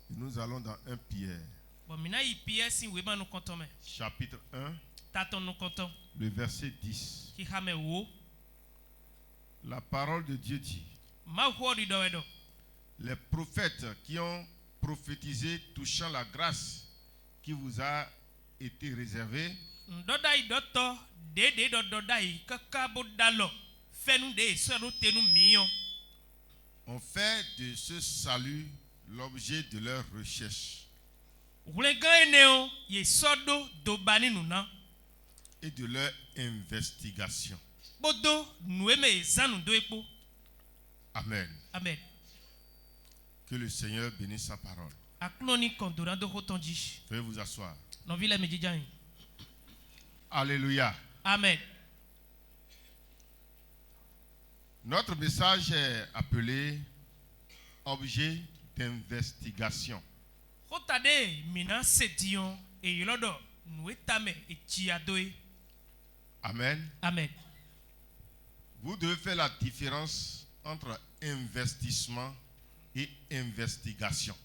Nous allons dans 1 Pierre. Chapitre 1. Le verset 10. La parole de Dieu dit: les prophètes qui ont prophétisé touchant la grâce qui vous a été réservée ont fait de ce salut l'objet de leur recherche et de leur investigation. Amen. Amen. Que le Seigneur bénisse sa parole. Veuillez vous asseoir. Alléluia. Amen. Notre message est appelé objet d'investigation. Amen. Amen. Vous devez faire la différence entre investissement et investigation.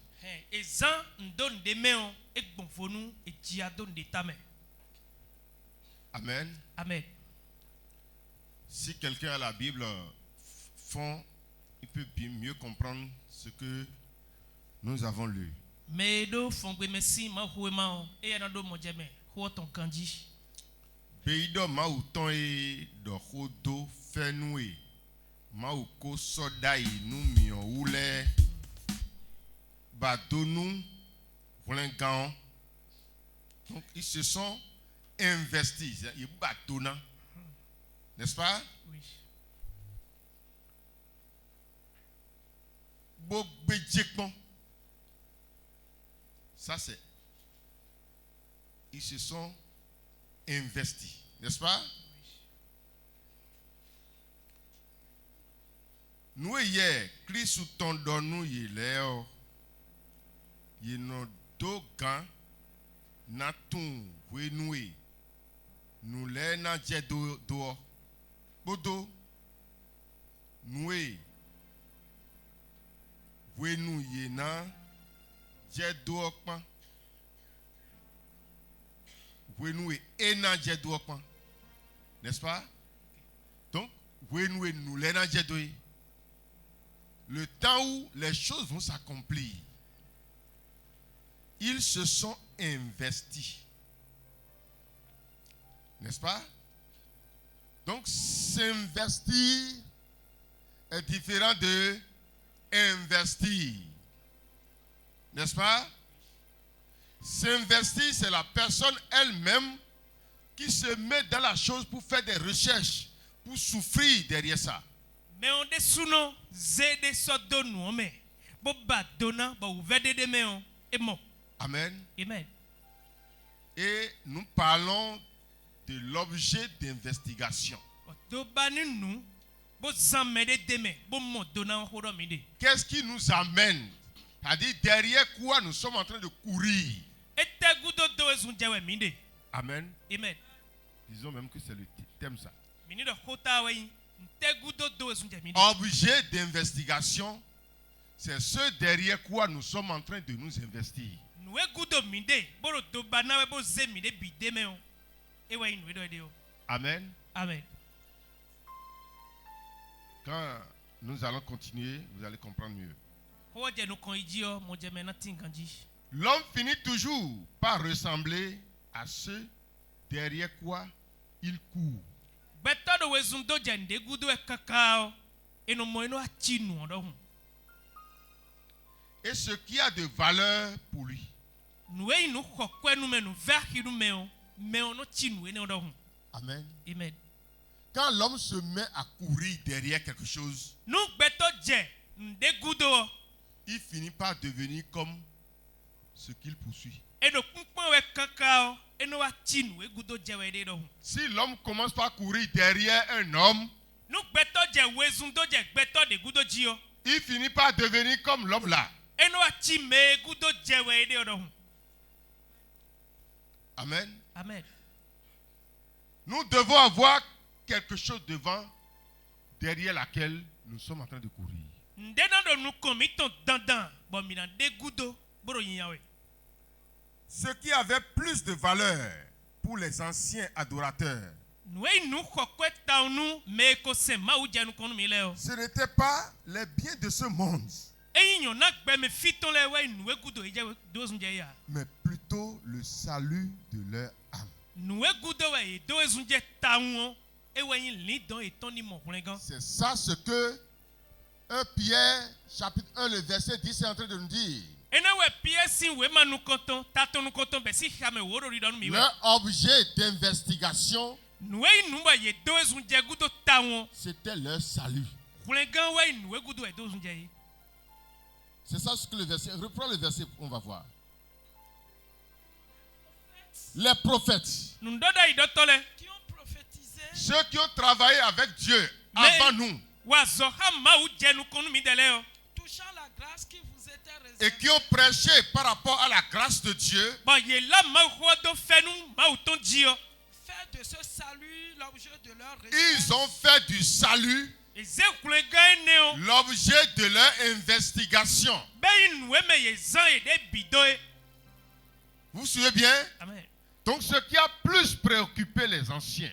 Amen. Amen. Si quelqu'un a la Bible fond, il peut mieux comprendre ce que nous avons lu. Beido mauton e do khodo fenue mauko sodai nu mion oule badonu vlengan. Donc ils se sont investis, ils batona. N'est-ce pas? Oui. Ça c'est, ils se sont investis, n'est-ce pas? Nous hier, Christ t'en nous yéléo, yéno dogan natun wenue, nous lè na dje do bodo nous wenu yéna dje do pan. N'est-ce pas? Donc, le temps où les choses vont s'accomplir, ils se sont investis. N'est-ce pas? Donc, s'investir est différent de investir. N'est-ce pas? S'investir, c'est la personne elle-même qui se met dans la chose pour faire des recherches, pour souffrir derrière ça. Amen. Amen. Et nous parlons de l'objet d'investigation. Qu'est-ce qui nous amène? C'est-à-dire derrière quoi nous sommes en train de courir. Amen. Amen. Disons même que c'est le thème ça. Objet d'investigation, c'est ce derrière quoi nous sommes en train de nous investir. Amen. Amen. Quand nous allons continuer, vous allez comprendre mieux. L'homme finit toujours par ressembler à ceux derrière quoi il court. Et ce qui a de valeur pour lui. Amen. Amen. Quand l'homme se met à courir derrière quelque chose, il finit par devenir comme ce qu'il poursuit. Si l'homme commence par courir derrière un homme, il finit par devenir comme l'homme là. Amen. Amen. Nous devons avoir quelque chose devant, derrière laquelle nous sommes en train de courir. Ce qui avait plus de valeur pour les anciens adorateurs, ce n'était pas les biens de ce monde, mais plutôt le salut de leur âme. C'est ça ce que 1 Pierre chapitre 1 le verset 10 est en train de nous dire. Leur objet d'investigation, c'était leur salut. C'est ça ce que le verset. Reprends le verset, on va voir. Les prophètes, qui ont prophétisé, ceux qui ont travaillé avec Dieu avant nous, touchant la grâce qui vous était réservée, et qui ont prêché par rapport à la grâce de Dieu, fait de ce salut l'objet de leur ils recherche. ont fait du salut l'objet de leur investigation. Vous vous souvenez bien? Amen. Donc ce qui a plus préoccupé les anciens,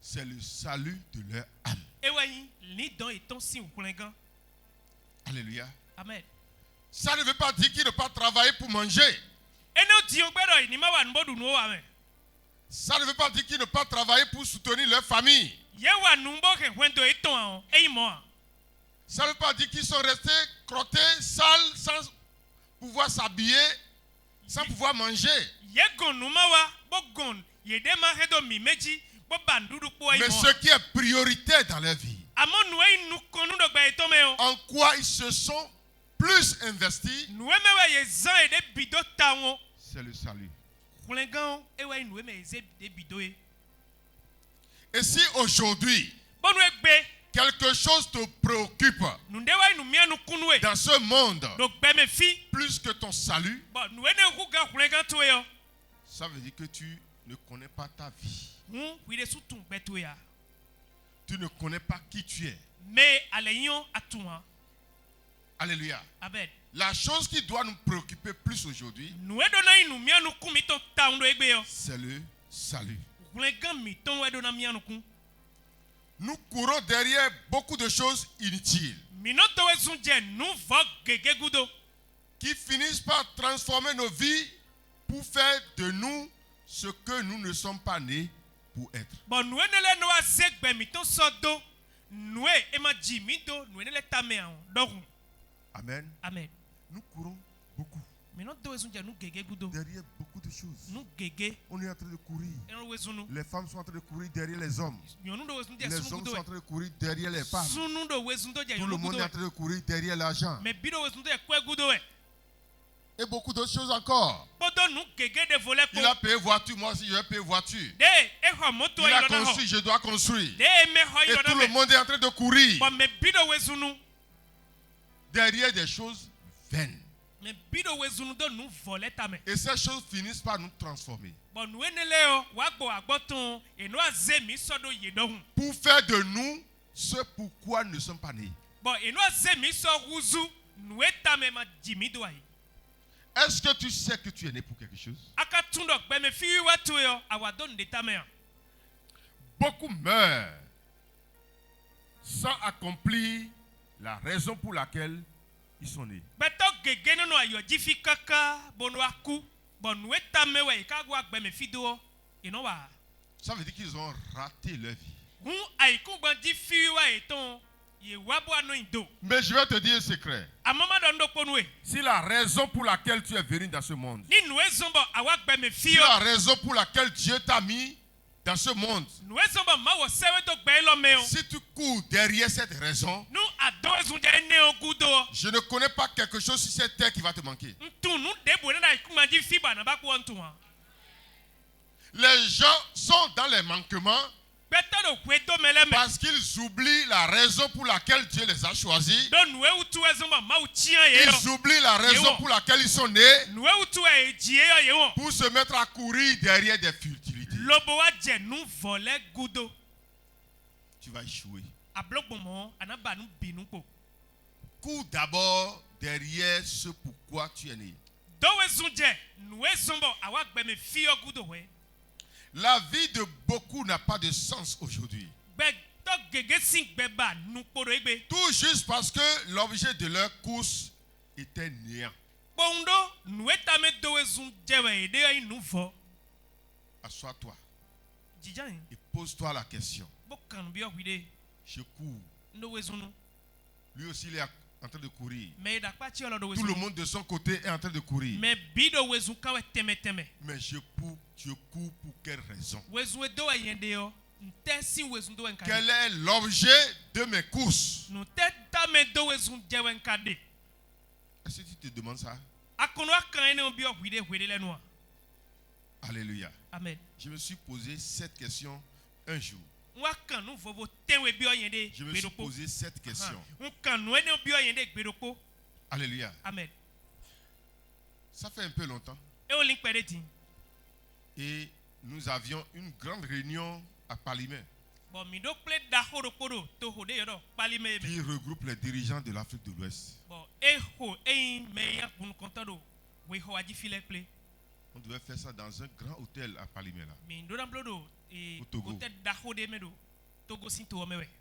c'est le salut de leur âme. Alléluia. Amen. Ça ne veut pas dire qu'ils ne pas travailler pour manger. Ça ne veut pas dire qu'ils ne pas travailler pour soutenir leur famille. Ça ne veut pas dire qu'ils sont restés crottés, sales, sans pouvoir s'habiller, sans pouvoir manger. Mais ce qui est prioritaire dans leur vie, en quoi ils se sont plus investis, c'est le salut. Et si aujourd'hui, quelque chose te préoccupe dans ce monde plus que ton salut, ça veut dire que tu ne connais pas ta vie. Tu ne connais pas qui tu es. Alléluia. Amen. La chose qui doit nous préoccuper plus aujourd'hui, c'est le salut. Nous courons derrière beaucoup de choses inutiles qui finissent par transformer nos vies pour faire de nous ce que nous ne sommes pas nés pour être. Amen. Amen. Nous courons beaucoup derrière beaucoup de choses. On est en train de courir. Les femmes sont en train de courir derrière les hommes. Les hommes sont en train de courir derrière les femmes. Tout le monde est en train de courir derrière l'argent. Et beaucoup d'autres choses encore. Il a payé voiture, moi aussi je vais payer voiture. Il a construit, je dois construire. Et tout le monde est en train de courir derrière des choses vaines. Et ces choses finissent par nous transformer. Pour faire de nous ce pourquoi nous ne sommes pas nés. Est-ce que tu sais que tu es né pour quelque chose? Beaucoup meurent sans accomplir la raison pour laquelle ils sont nés. Ça veut dire qu'ils ont raté leur vie. Mais je vais te dire un secret. Si la raison pour laquelle tu es venu dans ce monde, si la raison pour laquelle Dieu t'a mis dans ce monde, si tu cours derrière cette raison, je ne connais pas quelque chose sur cette terre qui va te manquer. Les gens sont dans les manquements parce qu'ils oublient la raison pour laquelle Dieu les a choisis. Ils oublient la raison pour laquelle ils sont nés, pour se mettre à courir derrière des futilités. Tu vas échouer. Cours d'abord derrière ce pourquoi tu es né. La vie de beaucoup n'a pas de sens aujourd'hui. Tout juste parce que l'objet de leur course était néant. Assois-toi et pose-toi la question. Je cours. Lui aussi il est en train de courir. Tout le monde de son côté est en train de courir. Mais je cours pour quelle raison? Quel est l'objet de mes courses? Est-ce que tu te demandes ça? Alléluia. Amen. Je me suis posé cette question un jour. Je me suis posé cette question. Alléluia. Amen. Ça fait un peu longtemps. Et nous avions une grande réunion à Palimé qui regroupe les dirigeants de l'Afrique de l'Ouest. On devait faire ça dans un grand hôtel à Palimé là. Au Togo.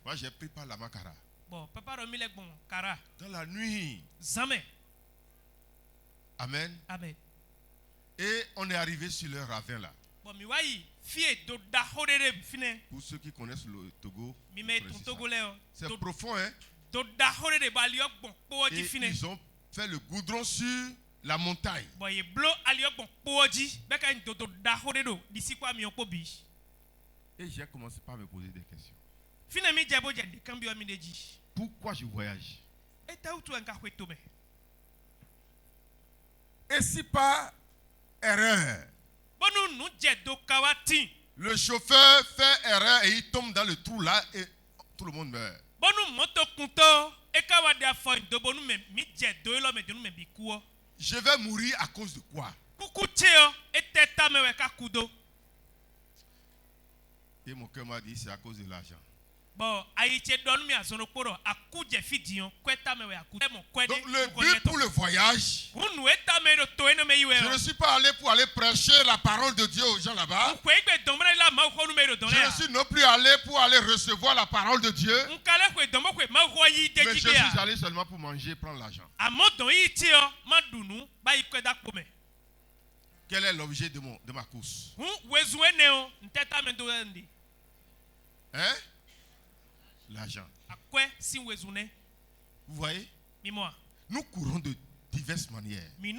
Moi j'ai pris par la Makara. Dans la nuit. Amen. Amen. Et on est arrivé sur le ravin là. Pour ceux qui connaissent le Togo, c'est profond, hein? Et ils ont fait le goudron sur la montagne. Et j'ai commencé par me poser des questions. Pourquoi je voyage? Et si pas erreur, le chauffeur fait erreur et il tombe dans le trou là et tout le monde meurt. Je vais mourir à cause de quoi? Et mon cœur m'a dit c'est à cause de l'argent. Donc le but pour le voyage, je ne suis pas allé pour aller prêcher la parole de Dieu aux gens là-bas. Je ne suis non plus allé pour aller recevoir la parole de Dieu. Mais je suis allé seulement pour manger et prendre l'argent. Quel est l'objet de ma course? Hein? L'argent. Vous voyez? Nous courons de diverses manières. Mais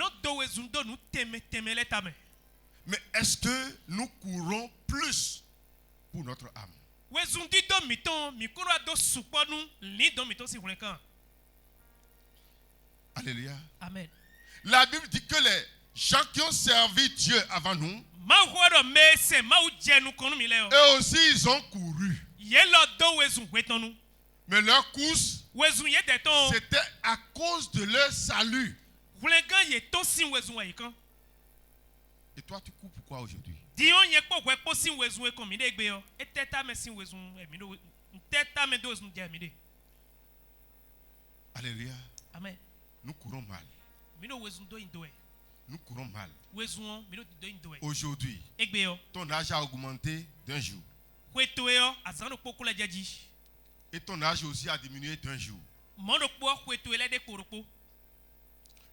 est-ce que nous courons plus pour notre âme? Alléluia. Amen. La Bible dit que les gens qui ont servi Dieu avant nous, eux aussi ils ont couru. Mais leur course, c'était à cause de leur salut. Et toi, tu cours pourquoi aujourd'hui? Alléluia. Amen. Nous courons mal. Nous courons mal. Aujourd'hui, ton âge a augmenté d'un jour. Et ton âge aussi a diminué d'un jour.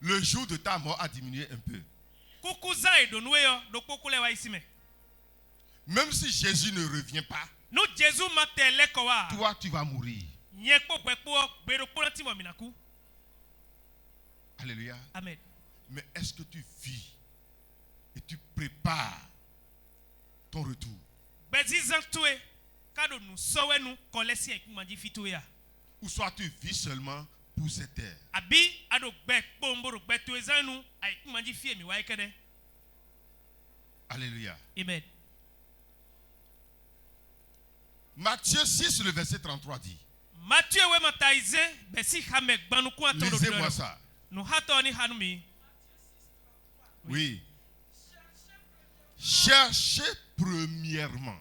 Le jour de ta mort a diminué un peu. Même si Jésus ne revient pas, toi tu vas mourir. Alléluia. Amen. Mais est-ce que tu vis et tu prépares ton retour? Ou soit tu vis seulement pour cette terre? Alléluia. Amen. Matthieu 6, le verset 33 dit. Lisez-moi ça. Oui. Oui. Cherchez premièrement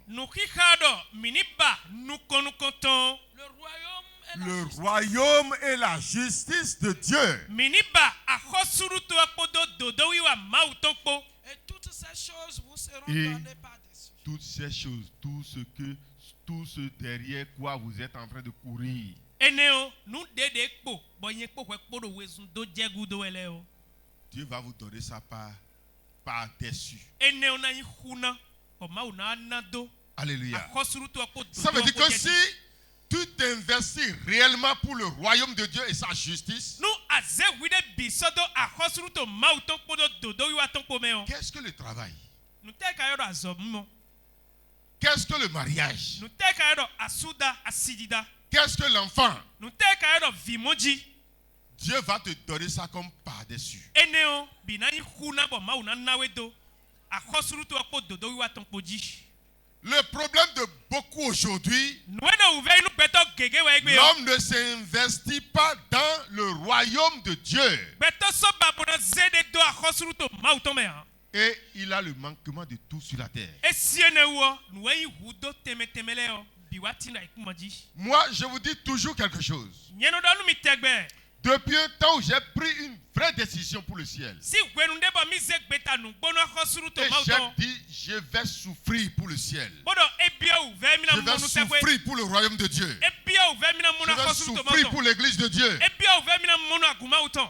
le royaume et la justice de Dieu. Et toutes ces choses vous seront données par-dessus. Toutes ces choses, tout ce derrière quoi vous êtes en train de courir. Dieu va vous donner ça par-dessus. Alléluia. Ça veut dire que si tu t'investis réellement pour le royaume de Dieu et sa justice, qu'est-ce que le travail? Qu'est-ce que le mariage? Qu'est-ce que l'enfant? Dieu va te donner ça comme par-dessus. Le problème de beaucoup aujourd'hui, l'homme ne s'investit pas dans le royaume de Dieu. Et il a le manquement de tout sur la terre. Moi, je vous dis toujours quelque chose. Depuis un temps où j'ai pris une vraie décision pour le ciel, et j'ai dit, je vais souffrir pour le ciel. Je vais souffrir pour le royaume de Dieu. Je vais souffrir pour l'église de Dieu.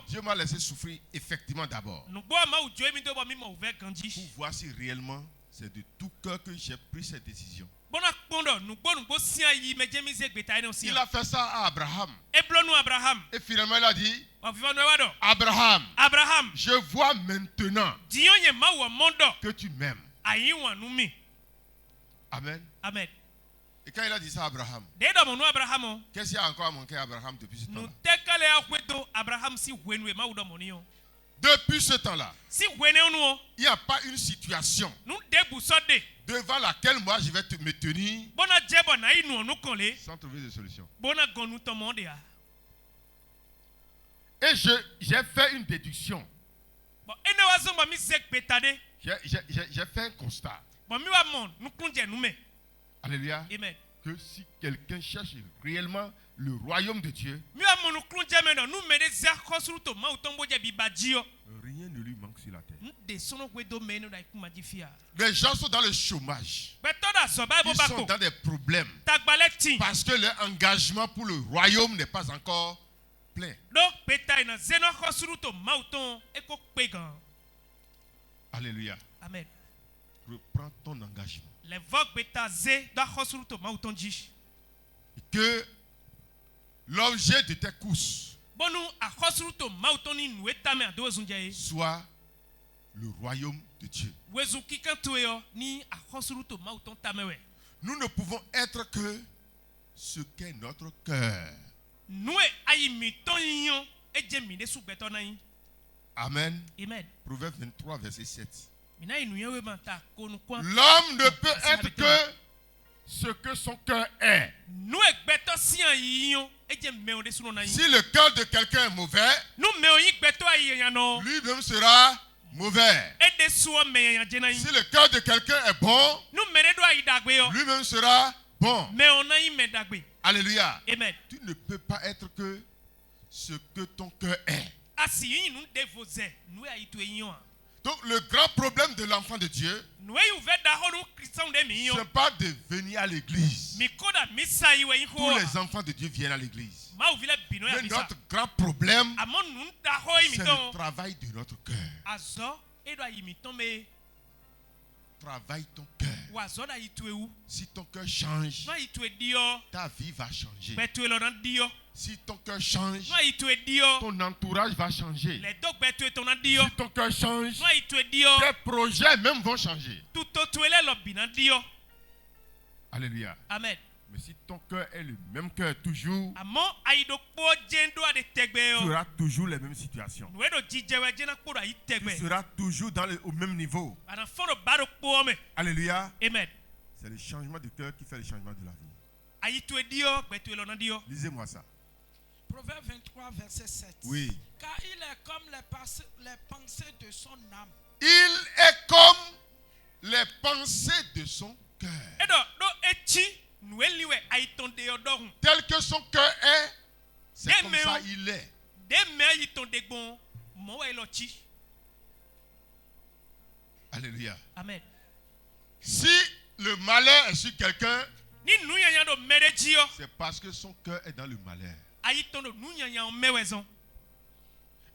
Dieu m'a laissé souffrir effectivement d'abord, pour voir si réellement c'est de tout cœur que j'ai pris cette décision. Il a fait ça à Abraham. Et finalement il a dit, Abraham, je vois maintenant que tu m'aimes. Amen. Amen. Et quand il a dit ça à Abraham, qu'est-ce qu'il y a encore à manquer à Abraham depuis ce temps-là? Depuis ce temps-là, il n'y a pas une situation devant laquelle moi je vais me tenir sans trouver de solution. Et j'ai fait une déduction. J'ai fait un constat. Alléluia. Amen. Que si quelqu'un cherche réellement le royaume de Dieu, rien ne lui manque sur la terre. Les gens sont dans le chômage. Ils sont dans des problèmes parce que leur engagement pour le royaume n'est pas encore plein. Alléluia. Amen. Reprends ton engagement. Que l'objet de tes courses soit le royaume de Dieu. Nous ne pouvons être que ce qu'est notre cœur. Amen. Amen. Proverbe 23, verset 7. L'homme ne peut être que ce que son cœur est. Si le cœur de quelqu'un est mauvais, lui-même sera mauvais. Si le cœur de quelqu'un est bon, lui-même sera bon. Alléluia. Amen. Tu ne peux pas être que ce que ton cœur est. Donc le grand problème de l'enfant de Dieu, ce n'est pas de venir à l'église. Tous les enfants de Dieu viennent à l'église. Mais notre grand problème, c'est le travail de notre cœur. Travaille ton cœur. Si ton cœur change, ta vie va changer. Si ton cœur change, ton entourage va changer. Si ton cœur change, tes projets même vont changer. Alléluia. Amen. Mais si ton cœur est le même cœur toujours, tu auras toujours les mêmes situations. Tu seras toujours au même niveau. Alléluia. Amen. C'est le changement de cœur qui fait le changement de la vie. Lisez-moi ça. Proverbe 23, verset 7. Oui. Car il est comme les pensées de son âme. Il est comme les pensées de son cœur. Tel que son cœur est, c'est comme ça il est. Alléluia. Amen. Si le malheur est sur quelqu'un, c'est parce que son cœur est dans le malheur.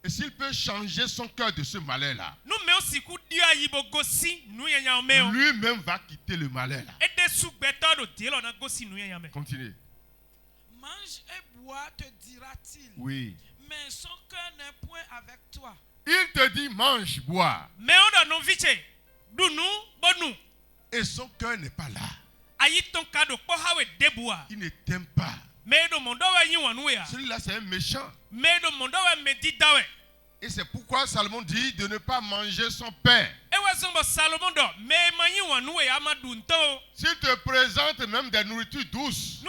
Et s'il peut changer son cœur de ce malheur-là, lui-même va quitter le malheur-là. Continuez. Mange et bois, te dira-t-il. Oui. Mais son cœur n'est point avec toi. Il te dit mange, bois. Et son cœur n'est pas là. Il ne t'aime pas. Celui-là, c'est un méchant. Et c'est pourquoi Salomon dit de ne pas manger son pain. S'il te présente même des nourritures douces,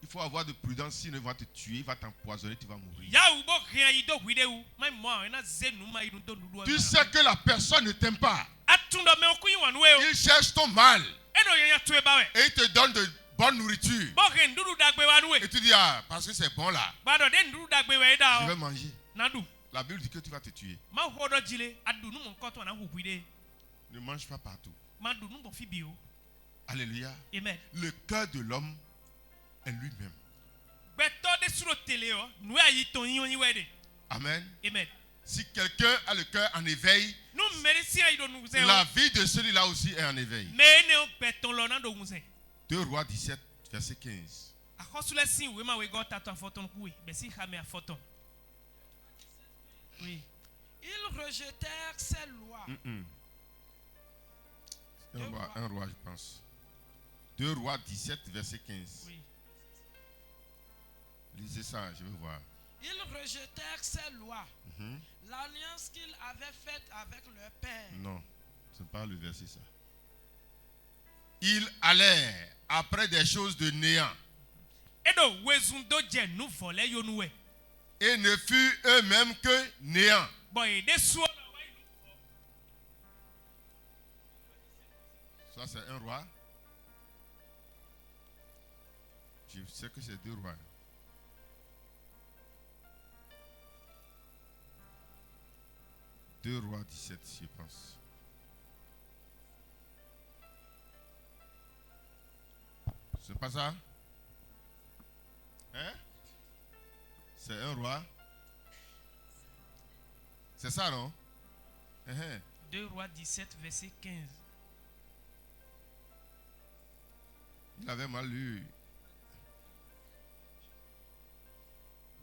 il faut avoir de prudence. Sinon, il va te tuer, il va t'empoisonner, tu vas mourir. Tu sais que la personne ne t'aime pas. Il cherche ton mal. Et il te donne de bonne nourriture. Et tu dis, ah, parce que c'est bon là, je vais manger. La Bible dit que tu vas te tuer. Ne mange pas partout. Alléluia. Amen. Le cœur de l'homme est lui-même. Amen. Amen. Si quelqu'un a le cœur en éveil, la vie de celui-là aussi est en éveil. 2 Rois 17, verset 15. Oui. Ils rejetèrent ces lois. Un roi, je pense. 2 Rois 17, verset 15. Oui. Lisez ça, je vais voir. Ils rejetèrent ces lois. L'alliance qu'ils avaient faite avec leur père. Non, ce n'est pas le verset ça. Ils allèrent après des choses de néant. Et ne furent eux-mêmes que néant. Ça c'est un roi. Je sais que c'est 2 rois. Deux Rois 17, je pense. C'est pas ça? Hein? C'est un roi. C'est ça, non? 2 Rois 17, verset 15. Il avait mal lu.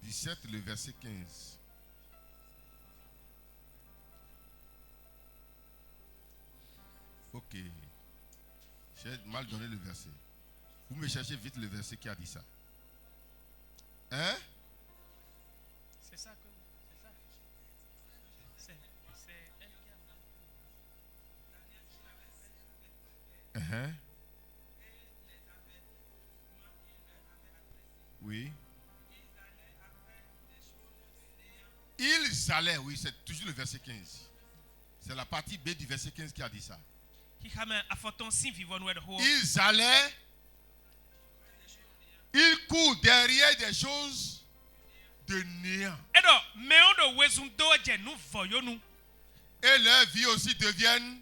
17, le verset 15. Ok. J'ai mal donné le verset. Vous me cherchez vite le verset qui a dit ça. Hein? C'est ça que... C'est elle qui a... Oui. Ils allaient, oui, c'est toujours le verset 15. C'est la partie B du verset 15 qui a dit ça. Ils allaient, ils courent derrière des choses de néant. Et leur vie aussi deviennent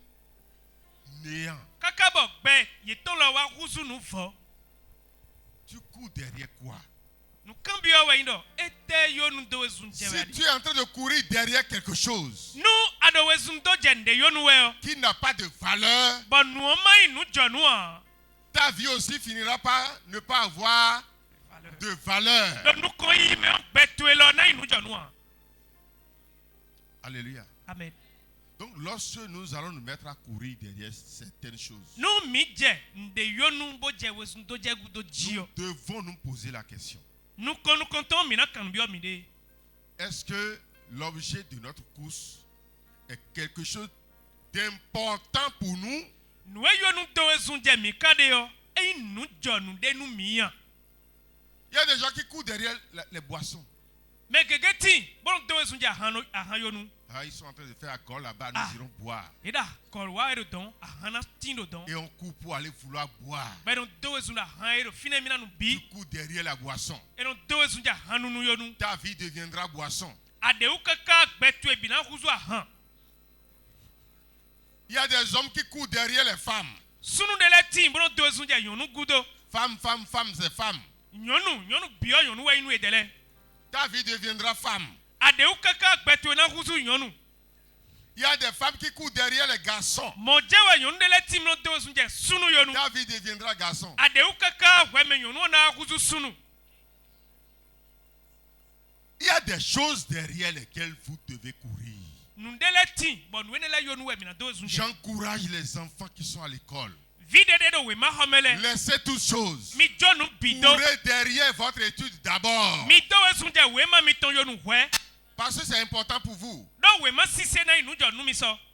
néant. Tu cours derrière quoi? Si tu es en train de courir derrière quelque chose qui n'a pas de valeur, ta vie aussi finira par ne pas avoir de valeur. Alléluia. Amen. Donc lorsque nous allons nous mettre à courir derrière certaines choses, nous devons nous poser la question. Est-ce que l'objet de notre course est quelque chose d'important pour nous? Il y a des gens qui courent derrière les boissons. Mais gégé bon do esunja ahan yonu. Ils sont en train de faire un col là-bas, nous irons boire. Et là, kolwa et don ahana tindo don. Et on coupe pour aller vouloir boire. Mais on do esunja ahan et fine mina nu bi. Du coup derrière la boisson. Et on do esunja hanu nu yonu. Ta vie deviendra boisson. Ade ukaka betu e bina kuzu ahan. Il y a des hommes qui courent derrière les femmes. Sunu de la team bon do esunja yonu gudo. Femme, c'est femme. Nyonu bio yonu wa inu edele. Ta vie deviendra femme. Ade ukaka betu na kuzu nyonu. Il y a des femmes qui courent derrière les garçons. Mojewa yonu de la team no do esunja sunu yonu. Ta vie deviendra garçon. Ade ukaka weme yonu na kuzu sunu. Il y a des choses derrière lesquelles vous devez courir. J'encourage les enfants qui sont à l'école. Laissez toutes choses. Courez derrière votre étude d'abord. Parce que c'est important pour vous.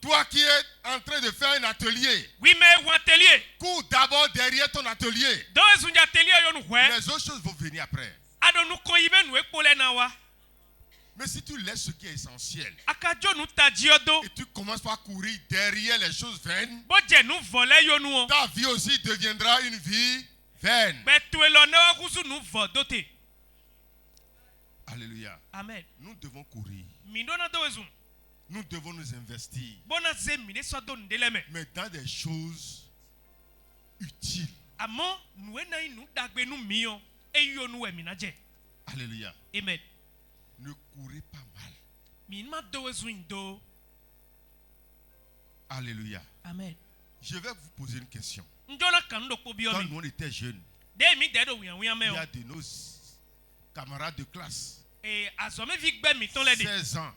Toi qui es en train de faire un atelier, cours d'abord derrière ton atelier. Les autres choses vont venir après. Mais si tu laisses ce qui est essentiel et tu commences par courir derrière les choses vaines, ta vie aussi deviendra une vie vaine. Alléluia. Amen. Nous devons courir. Nous devons nous investir. Mais dans des choses utiles. Alléluia. Amen. Ne courez pas mal. Alléluia. Amen. Je vais vous poser une question. Quand nous on était jeunes, il y a de nos camarades de classe, 16 ans,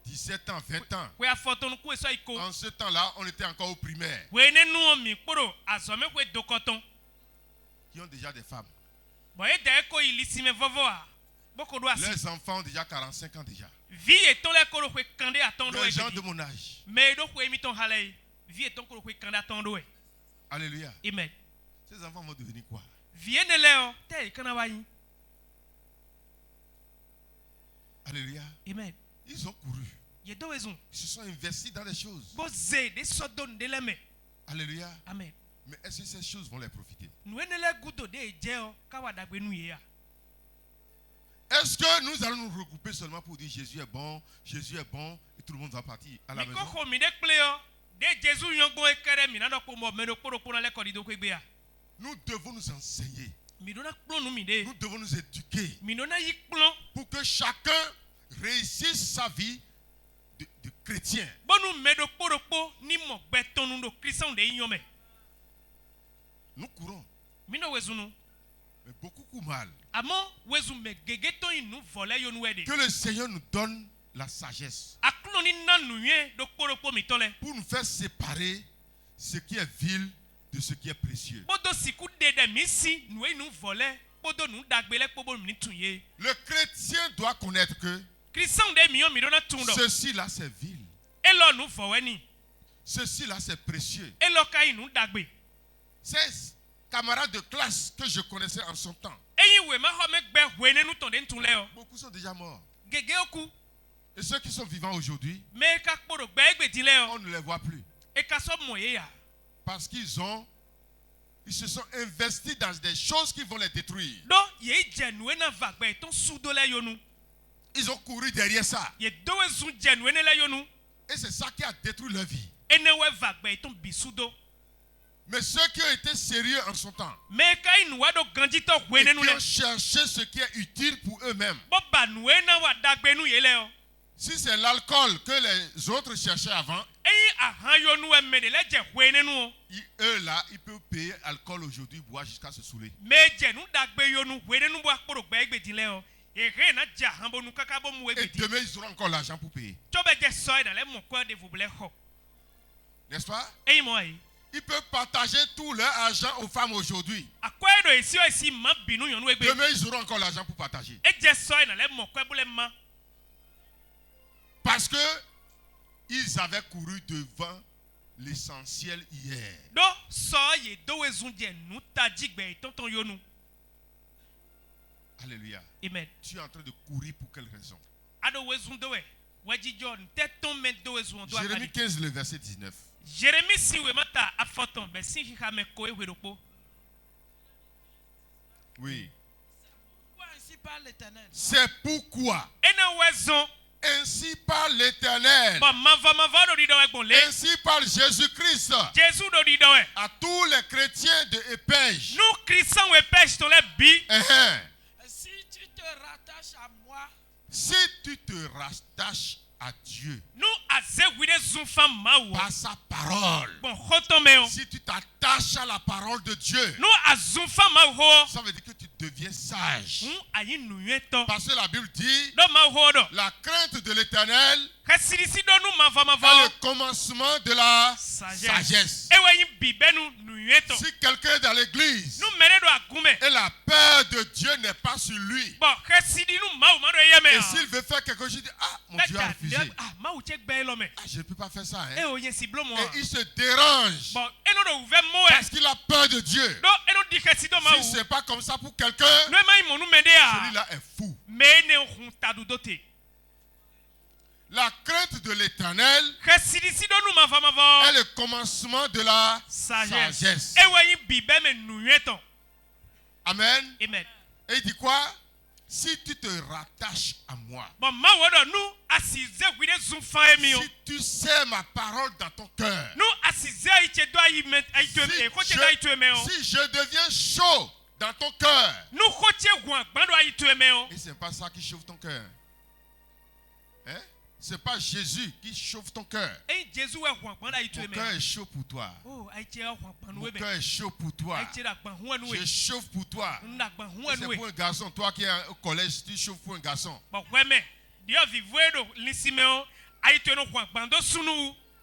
17 ans, 20 ans. En ce temps-là, on était encore au primaire. Qui ont déjà des femmes. Les enfants ont déjà 45 ans déjà. Les gens de mon âge. Alléluia. Amen. Ces enfants vont devenir quoi? Alléluia. Amen. Ils ont couru. Ils se sont investis dans des choses. Alléluia. Amen. Mais est-ce que ces choses vont les profiter? Est-ce que nous allons nous regrouper seulement pour dire Jésus est bon et tout le monde va partir à la maison? Nous devons nous enseigner. Nous devons nous éduquer pour que chacun réussisse sa vie de chrétien. Nous courons. Mais beaucoup courent mal. Que le Seigneur nous donne la sagesse pour nous faire séparer ce qui est vil de ce qui est précieux. Le chrétien doit connaître que ceci là c'est vil. Ceci là c'est précieux. Ces camarades de classe que je connaissais en son temps, beaucoup sont déjà morts. Et ceux qui sont vivants aujourd'hui, on ne les voit plus. Parce qu'ils se sont investis dans des choses qui vont les détruire. Ils ont couru derrière ça. Et c'est ça qui a détruit leur vie. Mais ceux qui ont été sérieux en son temps, et qui ont cherché ce qui est utile pour eux-mêmes. Si c'est l'alcool que les autres cherchaient avant, eux là, ils peuvent payer alcool aujourd'hui, boire jusqu'à se saouler. Et demain, ils auront encore l'argent pour payer. N'est-ce pas? Ils peuvent partager tout leur argent aux femmes aujourd'hui. Demain, ils auront encore l'argent pour partager. Parce que ils avaient couru devant l'essentiel hier. Alléluia. Amen. Tu es en train de courir pour quelle raison? Jérémie 15, le verset 19. Oui. C'est pourquoi ainsi parle l'Éternel, ainsi parle Jésus-Christ à tous les chrétiens de Épège. Si tu te rattaches à moi, si tu te rattaches à Dieu par sa parole, si tu t'attaches à la parole de Dieu, ça veut dire que tu deviens sage. Parce que la Bible dit la crainte de l'Éternel est le commencement de la sagesse. Si quelqu'un est dans l'église et la peur de Dieu n'est pas sur lui, et s'il veut faire quelque chose, il dit mon Dieu a refusé. Je ne peux pas faire ça. Et il se dérange parce qu'il a peur de Dieu. Si ce n'est pas comme ça pour quelqu'un, celui-là est fou. La crainte de l'Éternel est le commencement de la sagesse. Amen. Amen. Et il dit quoi? Si tu te rattaches à moi, si tu sais ma parole dans ton cœur, si je deviens chaud dans ton cœur, et ce n'est pas ça qui chauffe ton cœur. Hein? Ce n'est pas Jésus qui chauffe ton cœur. Mon cœur est chaud pour toi. Mon cœur est chaud pour toi. Je chauffe pour toi. C'est pour un garçon. Toi qui es au collège, tu chauffes pour un garçon.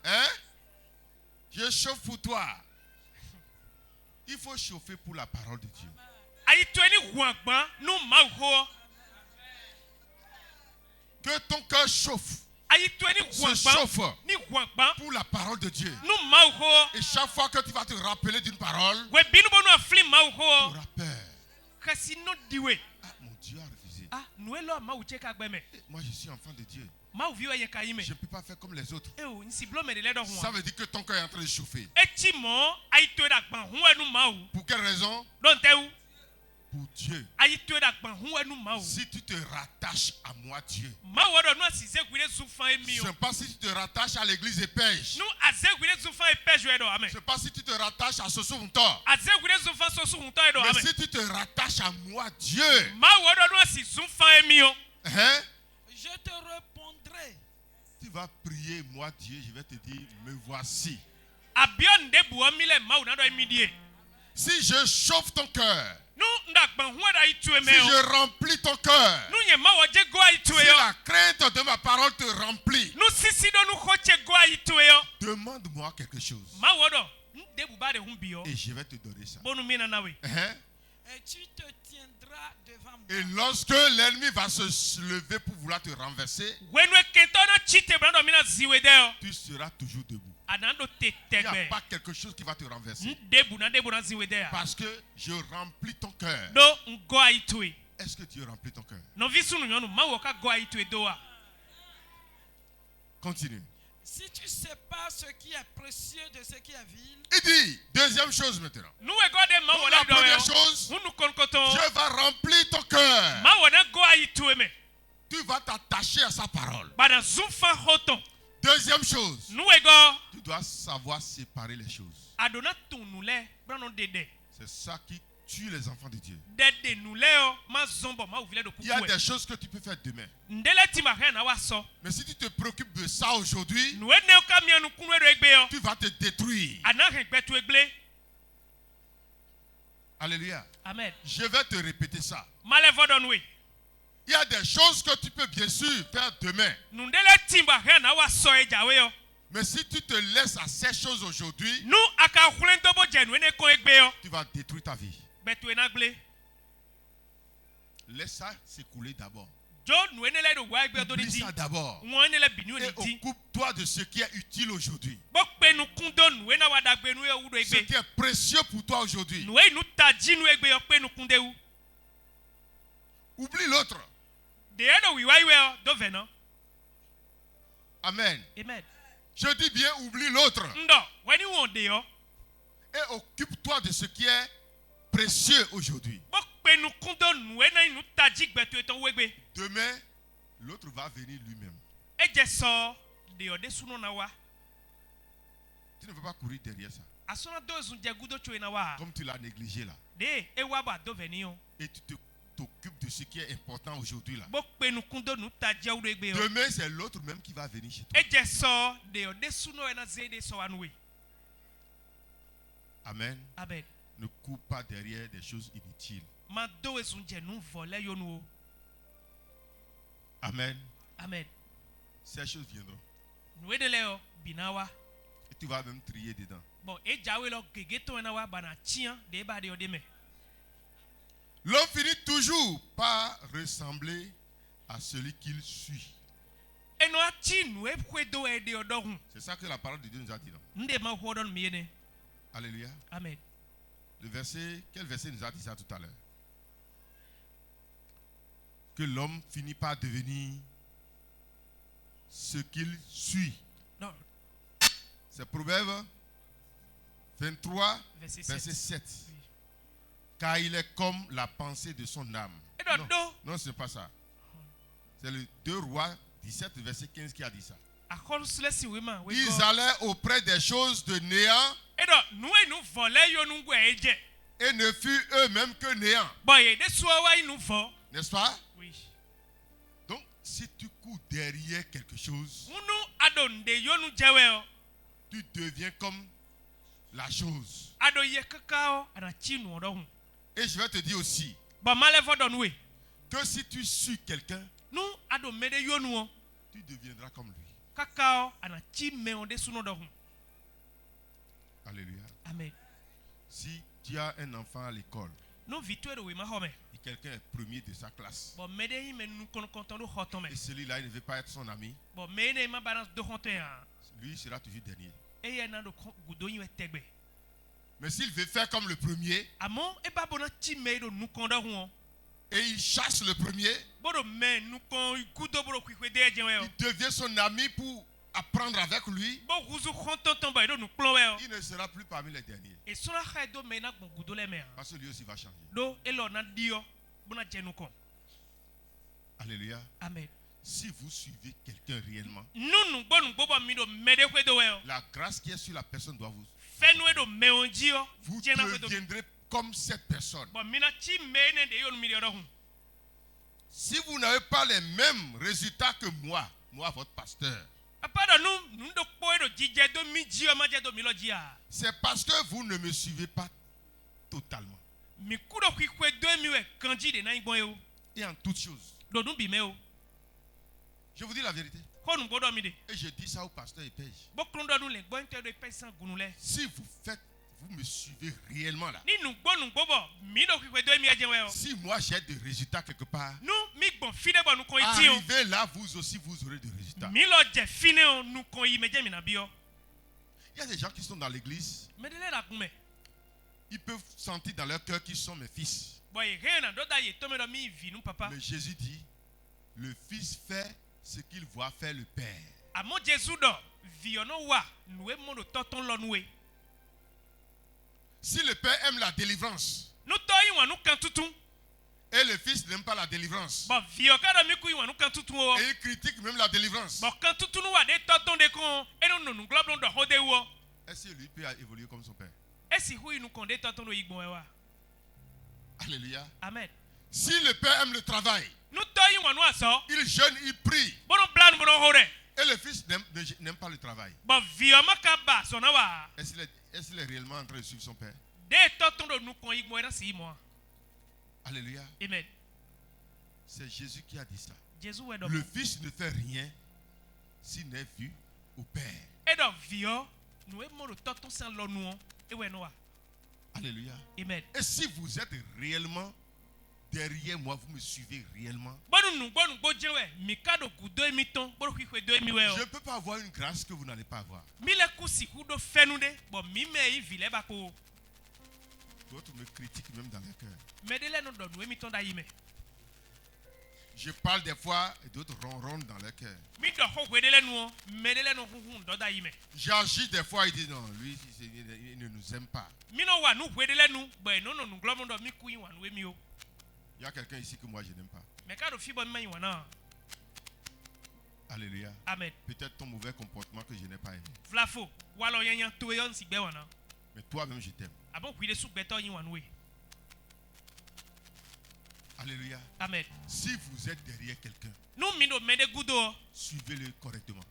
Hein? Je chauffe pour toi. Il faut chauffer pour la parole de Dieu. Que ton cœur chauffe. Se chauffe pour la parole de Dieu. Et chaque fois que tu vas te rappeler d'une parole, tu auras peur. Mon Dieu a refusé. Moi je suis enfant de Dieu. Je ne peux pas faire comme les autres. Ça veut dire que ton cœur est en train de chauffer. Pour quelle raison? Pour Dieu. Si tu te rattaches à moi, Dieu. Ce n'est pas si tu te rattaches à l'église Épège. Ce n'est pas si tu te rattaches à Soso Huntor. Mais si tu te rattaches à moi, Dieu. Hein? Je te répondrai. Tu vas prier, moi, Dieu, je vais te dire, me voici. Si je chauffe ton cœur, si je remplis ton cœur, si la crainte de ma parole te remplit, demande-moi quelque chose et je vais te donner ça. Et tu te tiendras devant moi. Et lorsque l'ennemi va se lever pour vouloir te renverser, tu seras toujours debout. Il n'y a pas quelque chose qui va te renverser. Parce que je remplis ton cœur. Est-ce que tu remplis ton cœur? Continue. Si tu sépares ce qui est précieux de ce qui est vil. Il dit, deuxième chose maintenant. Pour la première chose, Dieu va remplir ton cœur. Tu vas t'attacher à sa parole. Deuxième chose, tu dois savoir séparer les choses. C'est ça qui tue les enfants de Dieu. Il y a des choses que tu peux faire demain. Mais si tu te préoccupes de ça aujourd'hui, tu vas te détruire. Alléluia. Amen. Je vais te répéter ça. Il y a des choses que tu peux bien sûr faire demain. Mais si tu te laisses à ces choses aujourd'hui, tu vas détruire ta vie. Laisse ça s'écouler d'abord. Oublie ça d'abord. Et occupe-toi de ce qui est utile aujourd'hui. Ce qui est précieux pour toi aujourd'hui. Oublie l'autre. Amen. Amen. Je dis bien, oublie l'autre. Et occupe-toi de ce qui est précieux aujourd'hui. Demain, l'autre va venir lui-même. Tu ne peux pas courir derrière ça. Comme tu l'as négligé là. Et tu t'occupes de ce qui est important aujourd'hui là. Demain, c'est l'autre même qui va venir chez toi. Amen. Amen. Ne cours pas derrière des choses inutiles. Amen. Amen. Ces choses viendront. Et tu vas même trier dedans. L'homme finit toujours par ressembler à celui qu'il suit. C'est ça que la parole de Dieu nous a dit. Non? Alléluia. Amen. Quel verset nous a dit ça tout à l'heure? Que l'homme finit par devenir ce qu'il suit. Non. C'est Proverbe 23, verset 7. Oui. Car il est comme la pensée de son âme. Non, ce n'est pas ça. C'est le 2 Rois 17, verset 15 qui a dit ça. Ils allaient auprès des choses de néant et ne furent eux-mêmes que néant. N'est-ce pas? Oui. Donc, si tu cours derrière quelque chose, tu deviens comme la chose. Et je vais te dire aussi que si tu suis quelqu'un, tu deviendras comme lui. Alléluia. Amen. Si tu as un enfant à l'école et quelqu'un est premier de sa classe et celui-là il ne veut pas être son ami, lui sera toujours dernier. Mais s'il veut faire comme le premier et il chasse le premier, il devient son ami pour apprendre avec lui, il ne sera plus parmi les derniers. Parce que lui aussi va changer. Alléluia. Amen. Si vous suivez quelqu'un réellement, la grâce qui est sur la personne doit vous. Vous deviendrez comme cette personne. Si vous n'avez pas les mêmes résultats que moi, votre pasteur, c'est parce que vous ne me suivez pas totalement. Et en toutes choses. Je vous dis la vérité. Et je dis ça au pasteur et pêche. Si vous me suivez réellement là. Si moi j'ai des résultats quelque part, arrivez là, vous aussi vous aurez des résultats. Il y a des gens qui sont dans l'église. Ils peuvent sentir dans leur cœur qu'ils sont mes fils. Mais Jésus dit, le fils fait ce qu'il voit faire le Père. Si le Père aime la délivrance et le Fils n'aime pas la délivrance, et il critique même la délivrance, est-ce que lui peut évoluer comme son Père? Alléluia. Amen. Si le Père aime le travail, il jeûne, il prie, et le Fils n'aime pas le travail, est-ce qu'il est réellement en train de suivre son Père? Alléluia. Amen. C'est Jésus qui a dit ça. Le Le Fils ne fait rien s'il n'est vu au Père. Alléluia. Amen. Et si vous êtes réellement derrière moi, vous me suivez réellement, je ne peux pas avoir une grâce que vous n'allez pas avoir. D'autres me critiquent même dans leur cœur. Je parle des fois et d'autres ronronnent dans leur cœur. J'agis des fois et dis non, lui il ne nous aime pas. Il y a quelqu'un ici que moi je n'aime pas. Alléluia. Amen. Peut-être ton mauvais comportement que je n'ai pas aimé. Mais toi-même je t'aime. Alléluia. Amen. Si vous êtes derrière quelqu'un, suivez-le correctement.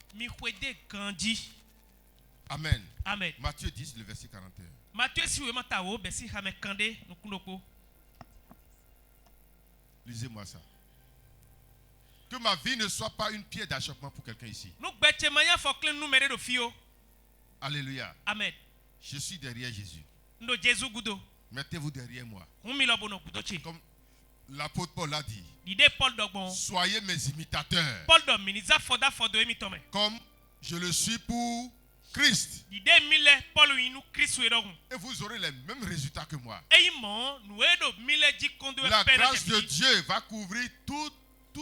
Amen. Amen. Matthieu 10, le verset 41. Lisez-moi ça. Que ma vie ne soit pas une pierre d'achoppement pour quelqu'un ici. Alléluia. Amen. Je suis derrière Jésus. Mettez-vous derrière moi. Comme l'apôtre Paul a dit. Soyez mes imitateurs. Comme je le suis pour Christ. Et vous aurez les mêmes résultats que moi. La grâce de Dieu va couvrir tout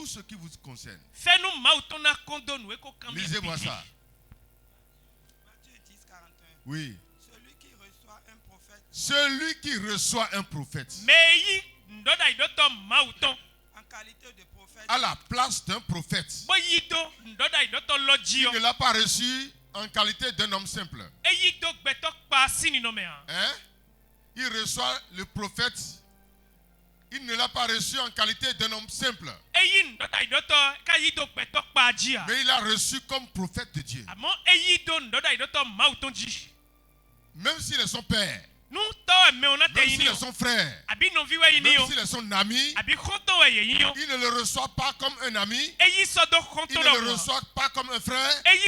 ce qui vous concerne. Lisez-moi ça. Matthieu 10, 41. Oui. Celui qui reçoit un prophète. En qualité de prophète. À la place d'un prophète. Il ne l'a pas reçu en qualité d'un homme simple. Hein? Il reçoit le prophète. Il ne l'a pas reçu en qualité d'un homme simple. Mais il a reçu comme prophète de Dieu. Même s'il est son père. Même s'il est son frère. Même s'il est son ami. Il ne le reçoit pas comme un ami. Il ne le reçoit pas comme un frère. Mais il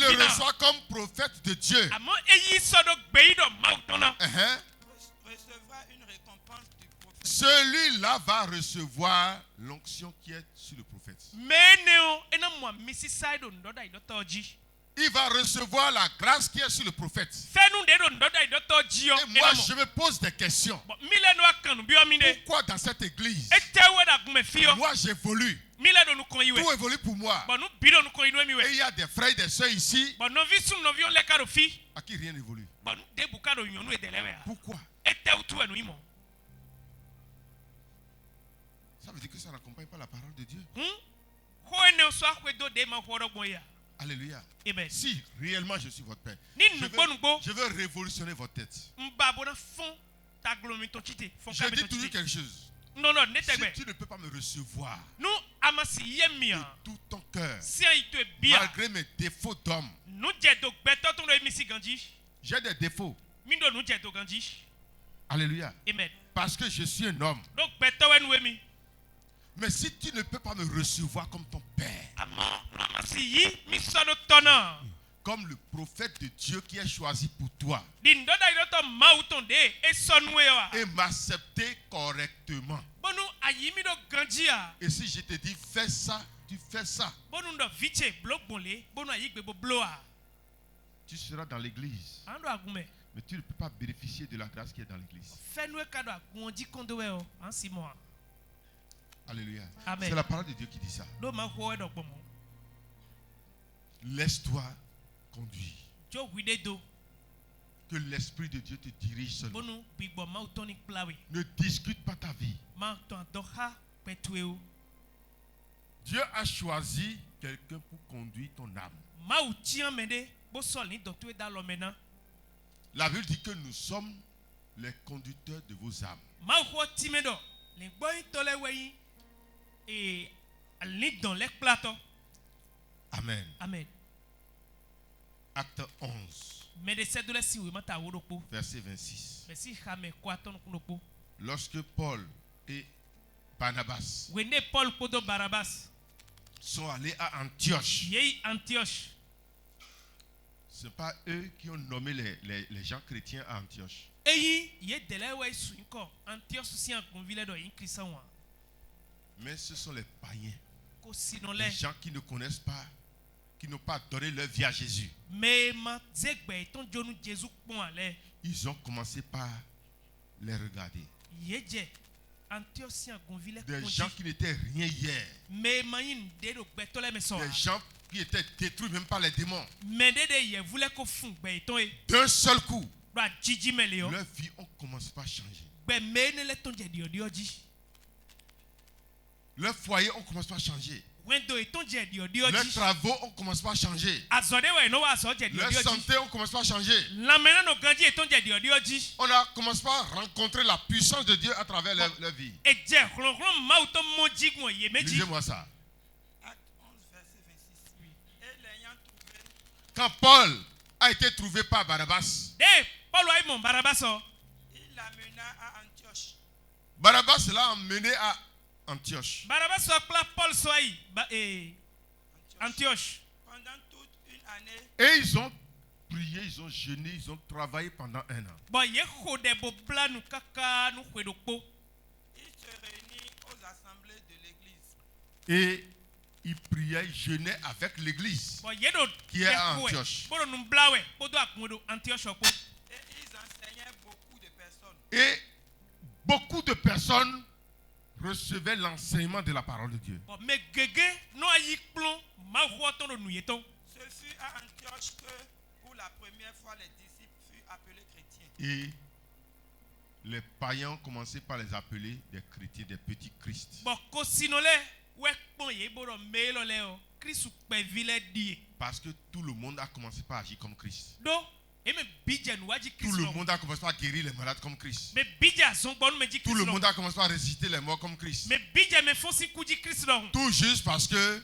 le reçoit comme prophète de Dieu. Celui-là va recevoir l'onction qui est sur le prophète. Il va recevoir la grâce qui est sur le prophète. Et moi, je me pose des questions. Pourquoi dans cette église, moi j'évolue? Tout évolue pour moi. Et il y a des frères et des soeurs ici à qui rien n'évolue. Pourquoi? Ça veut dire que ça n'accompagne pas la parole de Dieu. Alléluia. Amen. Si réellement je suis votre père, je veux révolutionner votre tête. Je dis toujours quelque chose. Si tu ne peux pas me recevoir de tout ton cœur, malgré mes défauts d'homme, j'ai des défauts. Alléluia. Amen. Parce que je suis un homme. Mais si tu ne peux pas me recevoir comme ton père, comme le prophète de Dieu qui est choisi pour toi, et m'accepter correctement, et si je te dis fais ça, tu fais ça, tu seras dans l'église, mais tu ne peux pas bénéficier de la grâce qui est dans l'église. Alléluia. C'est la parole de Dieu qui dit ça. Laisse-toi conduire. Que l'Esprit de Dieu te dirige seulement. Ne discute pas ta vie. Dieu a choisi quelqu'un pour conduire ton âme. La Bible dit que nous sommes les conducteurs de vos âmes. Amen. Amen. Acte 11. Verset 26. Lorsque Paul et Barnabas sont allés à Antioche, ce n'est pas eux qui ont nommé les gens chrétiens à Antioche. Mais ce sont les païens, les gens qui ne connaissent pas, qui n'ont pas donné leur vie à Jésus. Ils ont commencé par les regarder. Des gens qui n'étaient rien hier. Des gens qui étaient détruits même par les démons. D'un seul coup, leur vie ont commencé par changer. Leurs foyers ont commencé par changer. Leurs travaux ont commencé par changer. Leur santé ont commencé par changer. On a commencé par rencontrer la puissance de Dieu à travers leur vie. Lisez-moi ça. Quand Paul a été trouvé par Barabbas, il l'amena à Antioche. Barabbas l'a emmené à Antioche. Antioche. Pendant toute une année. Et ils ont prié, ils ont jeûné, ils ont travaillé pendant 1 an. Il se réunit aux assemblées de l'église. Et ils priaient, ils jeûnaient avec l'église qui est à Antioche. Et ils enseignaient beaucoup de personnes. Et beaucoup de personnes recevaient l'enseignement de la parole de Dieu. Ce fut à Antioche que pour la première fois les disciples furent appelés chrétiens. Et les païens ont commencé par les appeler des chrétiens, des petits Christ. Parce que tout le monde a commencé par agir comme Christ. Tout le monde a commencé par guérir les malades comme Christ. Tout le monde a commencé par ressusciter les morts comme Christ. Tout juste parce que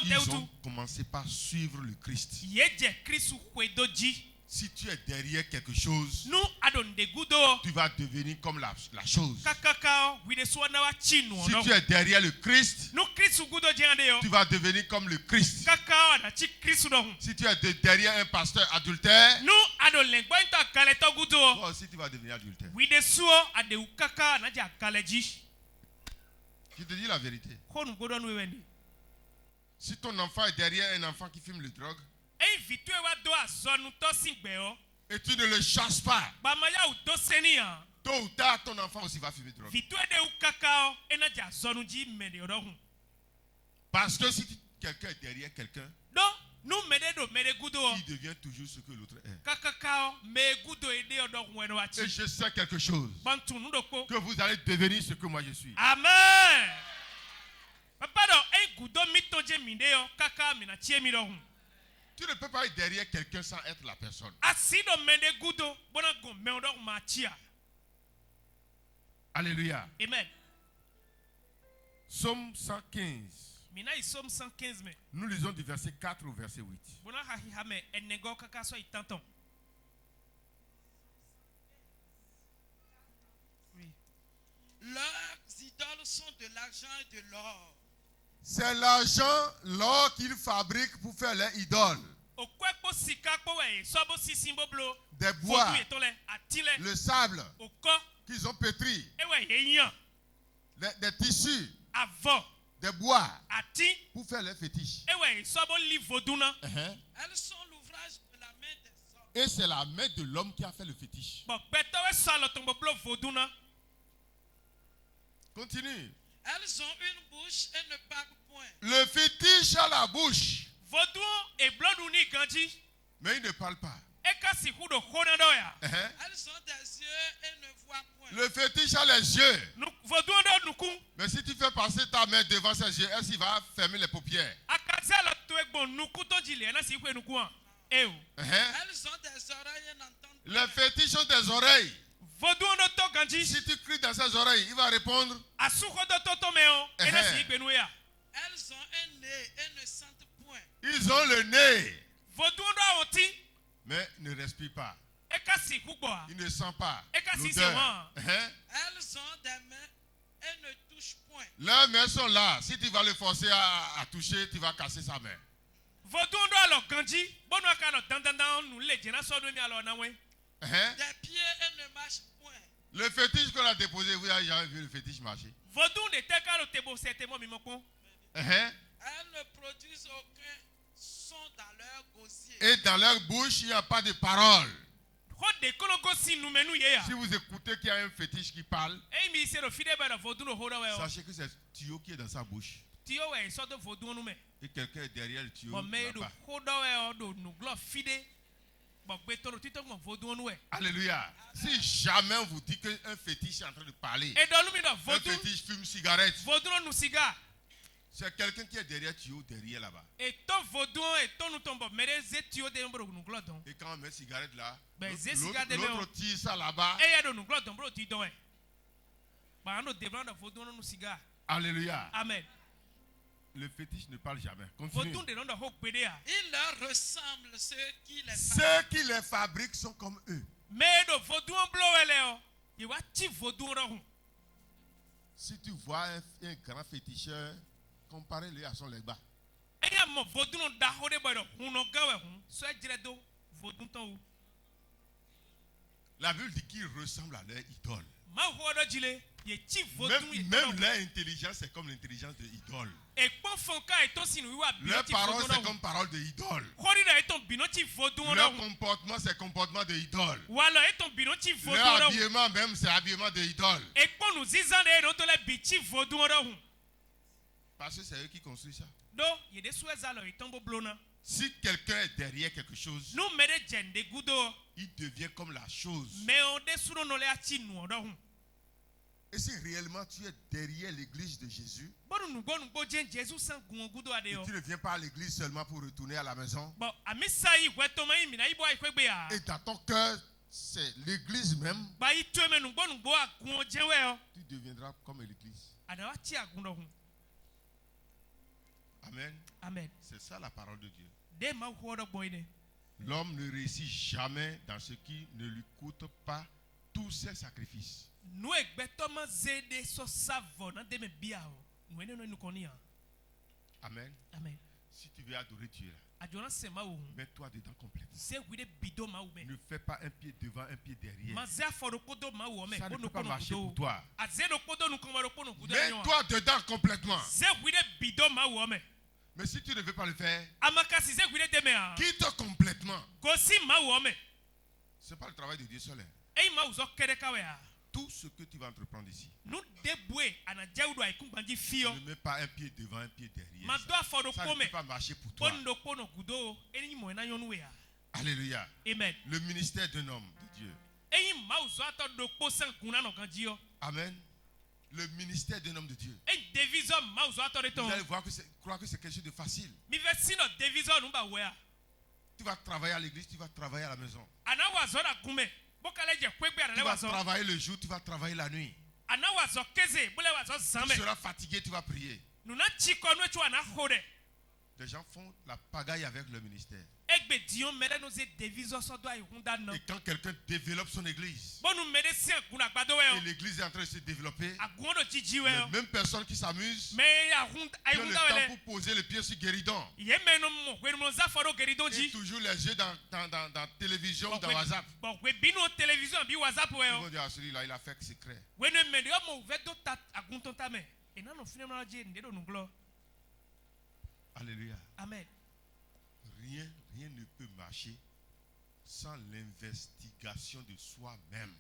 ils ont commencé par suivre le Christ. Si tu es derrière quelque chose, tu vas devenir comme la chose. Si tu es derrière le Christ, tu vas devenir comme le Christ. Si tu es derrière un pasteur adultère, toi aussi tu vas devenir adultère. Je te dis la vérité. Si ton enfant est derrière un enfant qui fume le drogue, et tu ne le chasses pas, tôt ou tard ton enfant aussi va fumer drogue. Parce que si quelqu'un est derrière quelqu'un, il devient toujours ce que l'autre est. Et je sais quelque chose, que vous allez devenir ce que moi je suis. Amen. Tu ne peux pas être derrière quelqu'un sans être la personne. Alléluia. Amen. Psaume 115. Nous lisons du verset 4 au verset 8. Leurs idoles sont de l'argent et de l'or. C'est l'argent, l'or qu'ils fabriquent pour faire les idoles. Des bois, le sable qu'ils ont pétri, des tissus, des bois pour faire les fétiches. Elles sont l'ouvrage de la main des hommes. Et c'est la main de l'homme qui a fait le fétiche. Continue. Elles ont une bouche et ne parlent point. Le fétiche a la bouche, mais il ne parle pas. Elles ont des yeux et ne voient point. Le fétiche a les yeux, mais si tu fais passer ta main devant ses yeux, est-ce qu'il va fermer les paupières? Elles ont des oreilles et n'entendent pas. Le fétiche a des oreilles. Si tu cries dans ses oreilles, il va répondre. Elles ont un nez et ne sentent point. Ils ont le nez, mais ne respirent pas. Ils ne sentent pas l'odeur. Elles ont des mains et ne touchent point. Leurs mains sont là. Si tu vas le forcer à toucher, tu vas casser sa main. Des pieds et ne marchent point. Le fétiche qu'on a déposé, vous avez jamais vu le fétiche marcher? Elles ne produisent aucun son dans leur gosier. Et dans leur bouche, il n'y a pas de parole. Si vous écoutez qu'il y a un fétiche qui parle, sachez que c'est le tuyau qui est dans sa bouche. Et quelqu'un est derrière le tuyau. Alléluia. Si jamais on vous dit qu'un fétiche est en train de parler, un fétiche fume cigarette, c'est quelqu'un qui est derrière le tuyau, derrière là-bas. Et quand on met cigarette là, l'autre tire ça là-bas. Alléluia. Amen. Le fétiche ne parle jamais. Continue. Il leur ressemble. Ceux qui les fabriquent sont comme eux. Si tu vois un grand féticheur, comparez-le à son legba. La Bible dit qu'il ressemble à leur idole. Même leur intelligence, c'est comme l'intelligence de l'idole. Leur parole, c'est comme parole de l'idole. Leur comportement, c'est comportement de l'idole. Leur habillement même, c'est habillement de l'idole. Parce que c'est eux qui construisent ça. Si quelqu'un est derrière quelque chose, il devient comme la chose. Et si réellement tu es derrière l'église de Jésus, et tu ne viens pas à l'église seulement pour retourner à la maison, et dans ton cœur, c'est l'église même, tu deviendras comme l'église. Amen. Amen. C'est ça la parole de Dieu. L'homme ne réussit jamais dans ce qui ne lui coûte pas tous ses sacrifices. Amen. Amen. Si tu veux adorer Dieu, mets-toi dedans complètement. Ne fais pas un pied devant, un pied derrière. Ça ne peut pas marcher pour toi. Mets-toi dedans complètement. Mais si tu ne veux pas le faire, quitte complètement. Ce n'est pas le travail de Dieu seul. Tout ce que tu vas entreprendre ici, ne mets pas un pied devant, un pied derrière. Ça ne peut pas marcher pour toi. Alléluia. Amen. Le ministère d'un homme de Dieu. Amen. Le ministère d'un homme de Dieu. Vous allez voir croire que c'est quelque chose de facile. Tu vas travailler à l'église, tu vas travailler à la maison. Tu vas travailler le jour, tu vas travailler la nuit. Tu seras fatigué, tu vas prier. Les gens font la pagaille avec le ministère. Et quand quelqu'un développe son église, et l'église est en train de se développer, les mêmes personnes qui s'amusent, qui ont le temps pour poser le pied sur guéridon, et toujours les yeux dans la télévision ou dans WhatsApp, ils vont dire à celui-là, il a fait secret. Alléluia. Amen. Rien ne peut marcher sans l'investigation de soi-même.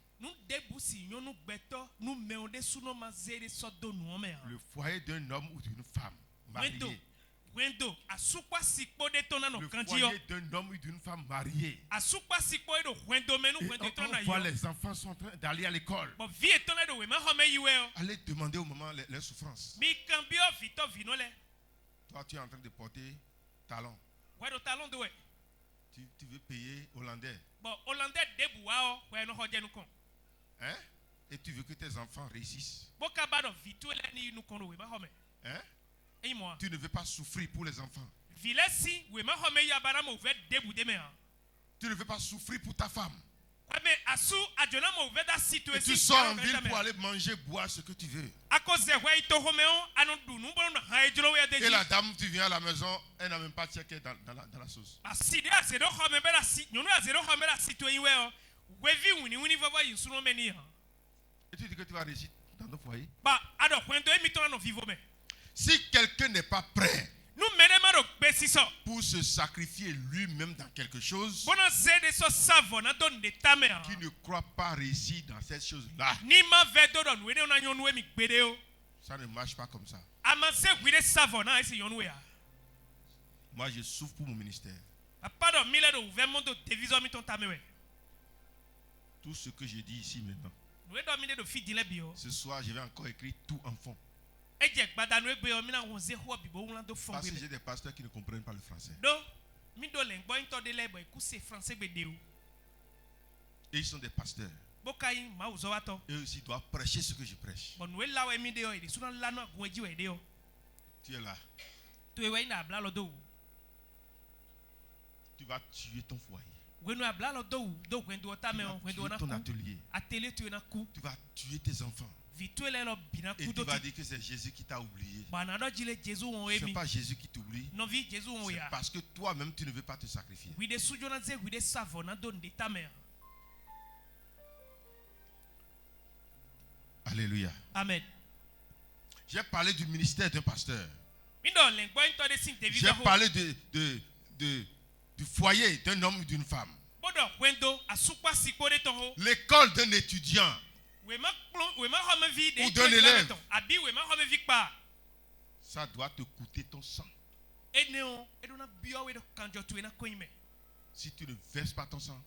Le foyer d'un homme ou d'une femme mariée. Le foyer d'un homme ou d'une femme mariée. Et on voit les enfants sont en train d'aller à l'école. Allez demander au maman les souffrances. Toi, tu es en train de porter talon. Tu veux payer hollandais. Hein? Et tu veux que tes enfants réussissent. Hein? Tu ne veux pas souffrir pour les enfants. Tu ne veux pas souffrir pour ta femme. Et tu sors en ville pour aller manger, boire ce que tu veux. Et la dame, tu viens à la maison, elle n'a même pas checké dans la sauce. Et tu dis que tu vas réussir dans ton foyer. Si quelqu'un n'est pas prêt pour se sacrifier lui-même dans quelque chose, qui ne croit pas réussir dans cette chose-là. Ça ne marche pas comme ça. Moi, je souffre pour mon ministère. Tout ce que je dis ici maintenant, ce soir, je vais encore écrire tout en fond. Parce que j'ai des pasteurs qui ne comprennent pas le français. Et ils sont des pasteurs. Eux aussi doivent prêcher ce que je prêche. Tu es là. Tu vas tuer ton foyer. Tu vas tuer ton atelier. Tu vas tuer tes enfants. Et tu vas dire que c'est Jésus qui t'a oublié. Ce n'est pas Jésus qui t'oublie. C'est parce que toi-même tu ne veux pas te sacrifier. Alléluia. Amen. J'ai parlé du ministère d'un pasteur. J'ai parlé du foyer d'un homme ou d'une femme. L'école d'un étudiant ou d'un élève. Ça doit te coûter ton sang. Si tu ne verses pas ton sang,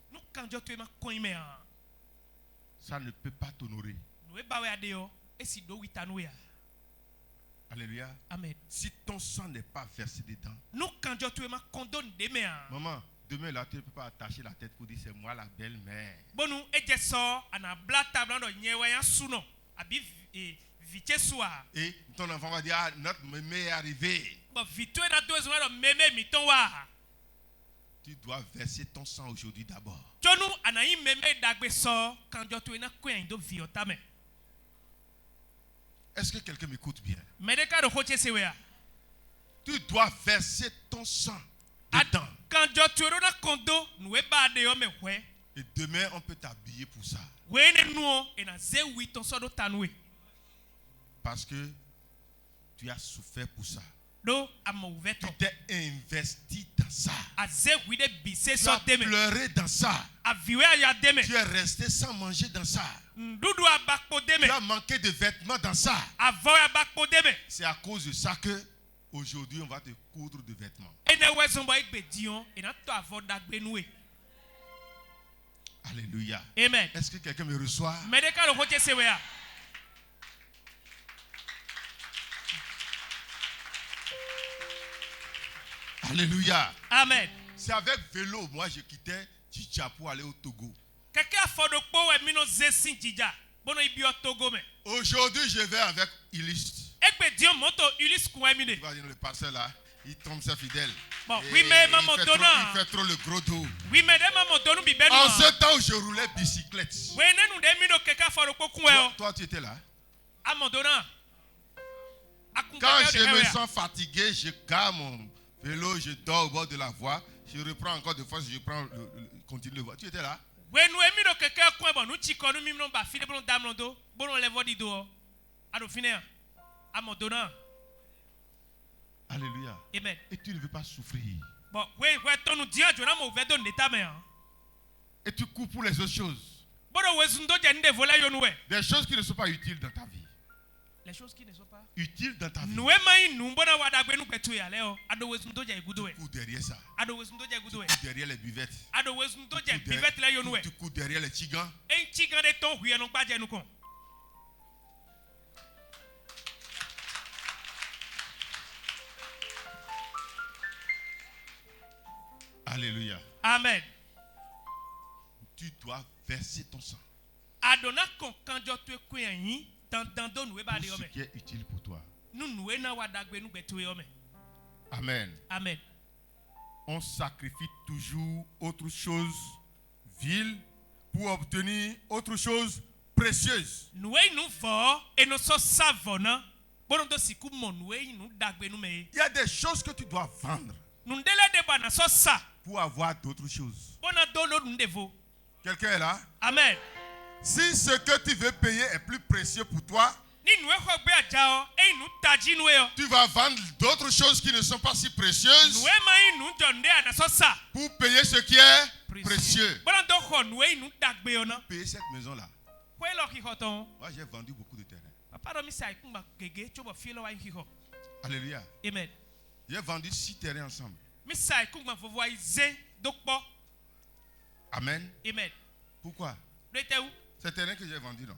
ça ne peut pas t'honorer. Alléluia. Amen. Si ton sang n'est pas versé dedans, maman, demain là, tu ne peux pas attacher la tête pour dire c'est moi la belle-mère. Et ton enfant va dire ah, notre mémé est arrivé. Tu dois verser ton sang aujourd'hui d'abord. Est-ce que quelqu'un m'écoute bien? Tu dois verser ton sang dedans. Et demain, on peut t'habiller pour ça. Parce que tu as souffert pour ça. Tu t'es investi dans ça. Tu as pleuré dans ça. Tu es resté sans manger dans ça. Tu as manqué de vêtements dans ça. C'est à cause de ça que aujourd'hui on va te coudre de vêtements. Alléluia. Amen. Est-ce que quelqu'un me reçoit? Alléluia. Amen. C'est avec vélo, moi je quittais Djidja pour aller au Togo. Aujourd'hui je vais avec Illustre. Tu vas dire le pasteur là, il tombe sa fidèle. Bon, il fait trop le gros dos. En ce temps où je roulais bicyclette. Toi tu étais là. Quand je me sens fatigué, je gare mon vélo, je dors au bord de la voie. Je reprends encore de fois, je prends continue le voir. Tu étais là? Alléluia. Amen. Et tu ne veux pas souffrir. Et tu cours pour les autres choses. Des choses qui ne sont pas utiles dans ta vie. Les choses qui ne sont pas utiles dans ta vie. Tu cours derrière ça. Tu cours derrière les buvettes. Tu cours derrière les tigans. Alléluia. Amen. Tu dois verser ton sang. Pour ce qui est utile pour toi. Amen. Amen. On sacrifie toujours autre chose vile pour obtenir autre chose précieuse. Il y a des choses que tu dois vendre pour avoir d'autres choses. Quelqu'un est là? Amen. Si ce que tu veux payer est plus précieux pour toi, Tu vas vendre d'autres choses qui ne sont pas si précieuses pour payer ce qui est précieux. Payer cette maison-là. Moi, j'ai vendu beaucoup de terrain. Alléluia. Amen. J'ai vendu 6 terrains ensemble. Amen. Amen. Pourquoi? C'est terrain que j'ai vendu, non?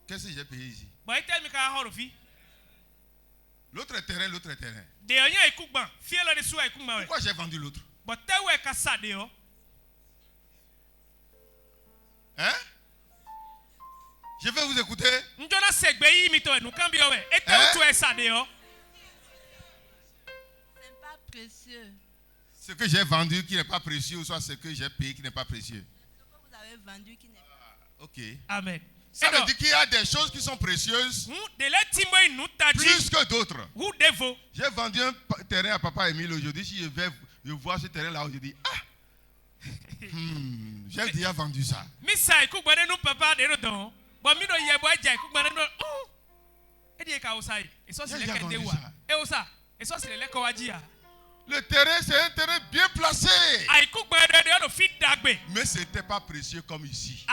Qu'est-ce que j'ai payé ici? L'autre terrain. Pourquoi j'ai vendu l'autre? Hein? Je vais vous écouter. C'est pas précieux. Ce que j'ai vendu qui n'est pas précieux, ou soit ce que j'ai payé qui n'est pas précieux. Ce que vous avez vendu qui n'est pas précieux. Ok. Amen. Ça veut dire qu'il y a des choses qui sont précieuses plus que d'autres. J'ai vendu un terrain à Papa Émile aujourd'hui. Si je vois ce terrain-là, je dis, j'ai déjà vendu ça. Le terrain, c'est un terrain bien placé. Mais ce n'était pas précieux comme ici.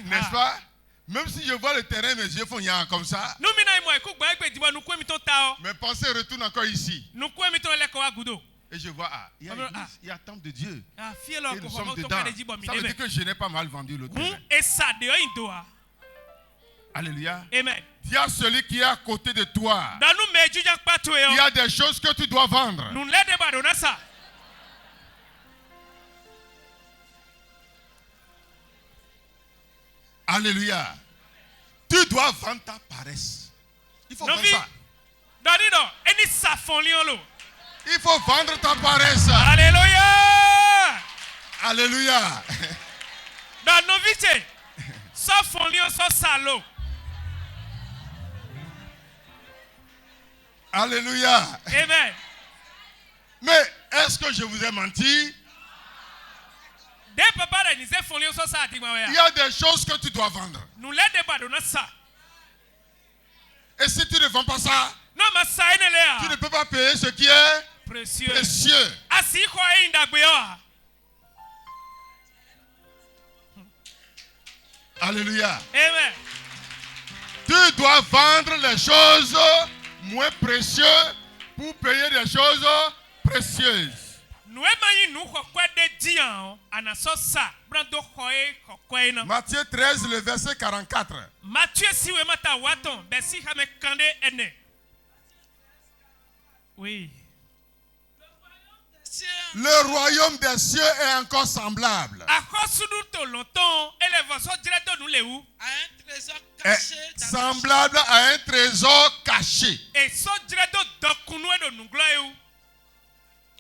N'est-ce pas? Même si je vois le terrain, mes yeux font y'a comme ça. Mes pensées retournent encore ici. Et je vois, il y a tant de Dieu. Et nous sommes dedans. Ça veut dire que je n'ai pas mal vendu le terrain. Alléluia. Amen. Il y a celui qui est à côté de toi. Il y a des choses que tu dois vendre. Alléluia. Tu dois vendre ta paresse. Il faut vendre ça. Il faut vendre ta paresse. Alléluia. Alléluia. Alléluia. Amen. Mais est-ce que je vous ai menti? Il y a des choses que tu dois vendre. Et si tu ne vends pas ça, tu ne peux pas payer ce qui est précieux. Alléluia. Amen. Tu dois vendre les choses moins précieuses pour payer des choses précieuses. Matthieu 13, le verset 44. Oui. Le royaume des cieux est encore semblable. Semblable à un trésor caché.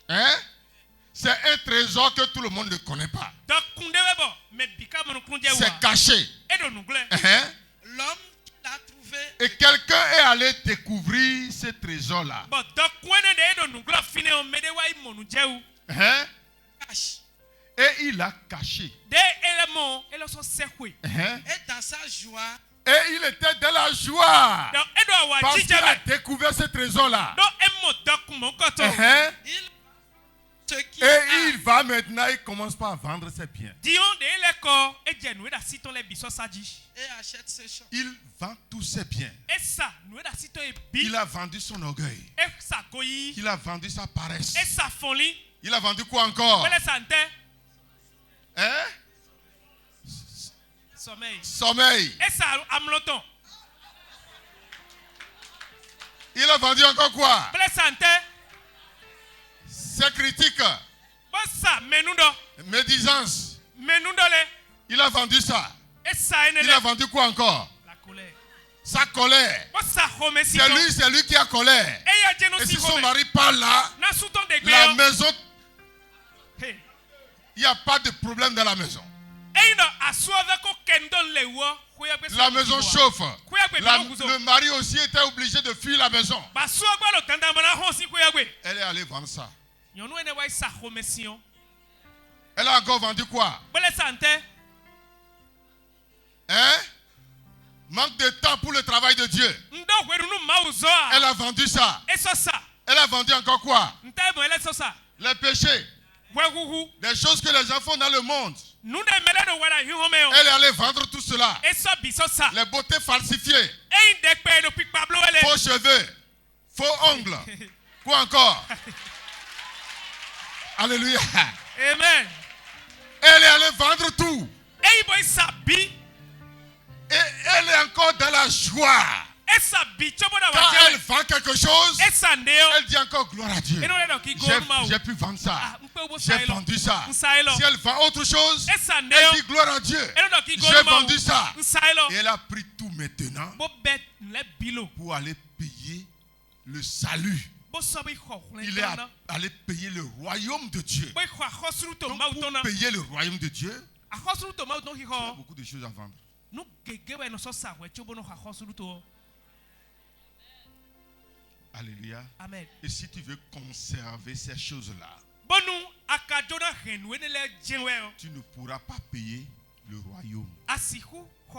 Hein? C'est un trésor que tout le monde ne connaît pas. C'est caché. Hein? L'homme l'a trouvé. Et quelqu'un est allé découvrir ce trésor-là. Hein? Et il l'a caché. Hein? Et dans sa joie. Et il était dans la joie. Parce qu'il a découvert ce trésor-là. Et il va maintenant, il commence pas à vendre ses biens. Et achète ses champs. Il vend tous ses biens. Il a vendu son orgueil. Il a vendu sa paresse. Il a vendu quoi encore? Hein? Sommeil. Il a vendu encore quoi? C'est critique. Médisance. Il a vendu ça. Il a vendu quoi encore? Sa colère. C'est lui qui a colère. Et si son mari parle là, la maison, il n'y a pas de problème dans la maison. La maison chauffe. Le mari aussi était obligé de fuir la maison. Elle est allée vendre ça. Elle a encore vendu quoi? Hein? Manque de temps pour le travail de Dieu. Elle a vendu ça. Elle a vendu encore quoi? Les péchés. Les choses que les gens font dans le monde. Elle est allée vendre tout cela. Les beautés falsifiées. Faux cheveux. Faux ongles. Quoi encore? Alléluia. Amen. Elle est allée vendre tout. Et elle est encore dans la joie. Quand elle vend quelque chose, elle dit encore gloire à Dieu. J'ai pu vendre ça. J'ai vendu ça. Si elle vend autre chose, elle dit gloire à Dieu. J'ai vendu ça. Et elle a pris tout maintenant pour aller payer le salut. Il est allé payer le royaume de Dieu. Donc, pour payer le royaume de Dieu, il y a beaucoup de choses à vendre. Alléluia. Amen. Et si tu veux conserver ces choses-là, tu ne pourras pas payer le royaume. Tu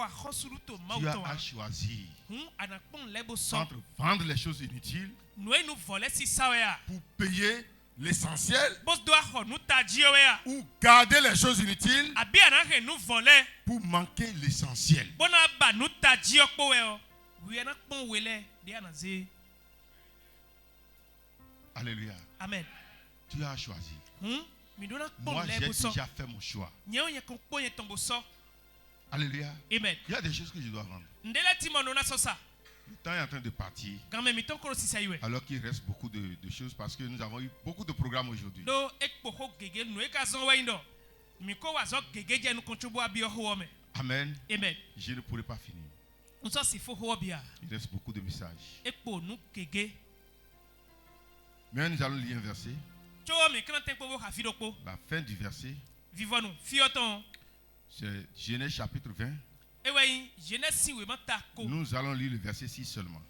as à choisir entre vendre les choses inutiles pour payer l'essentiel ou garder les choses inutiles pour manquer l'essentiel. Alléluia. Amen. Tu as choisi. Moi, j'ai déjà fait mon choix. Alléluia. Amen. Il y a des choses que je dois vendre. Le temps est en train de partir. Alors qu'il reste beaucoup de choses parce que nous avons eu beaucoup de programmes aujourd'hui. Amen. Amen. Je ne pourrai pas finir. Il reste beaucoup de messages. Mais nous allons lire un verset. La fin du verset. C'est Genèse chapitre 20. Nous allons lire le verset 6 seulement.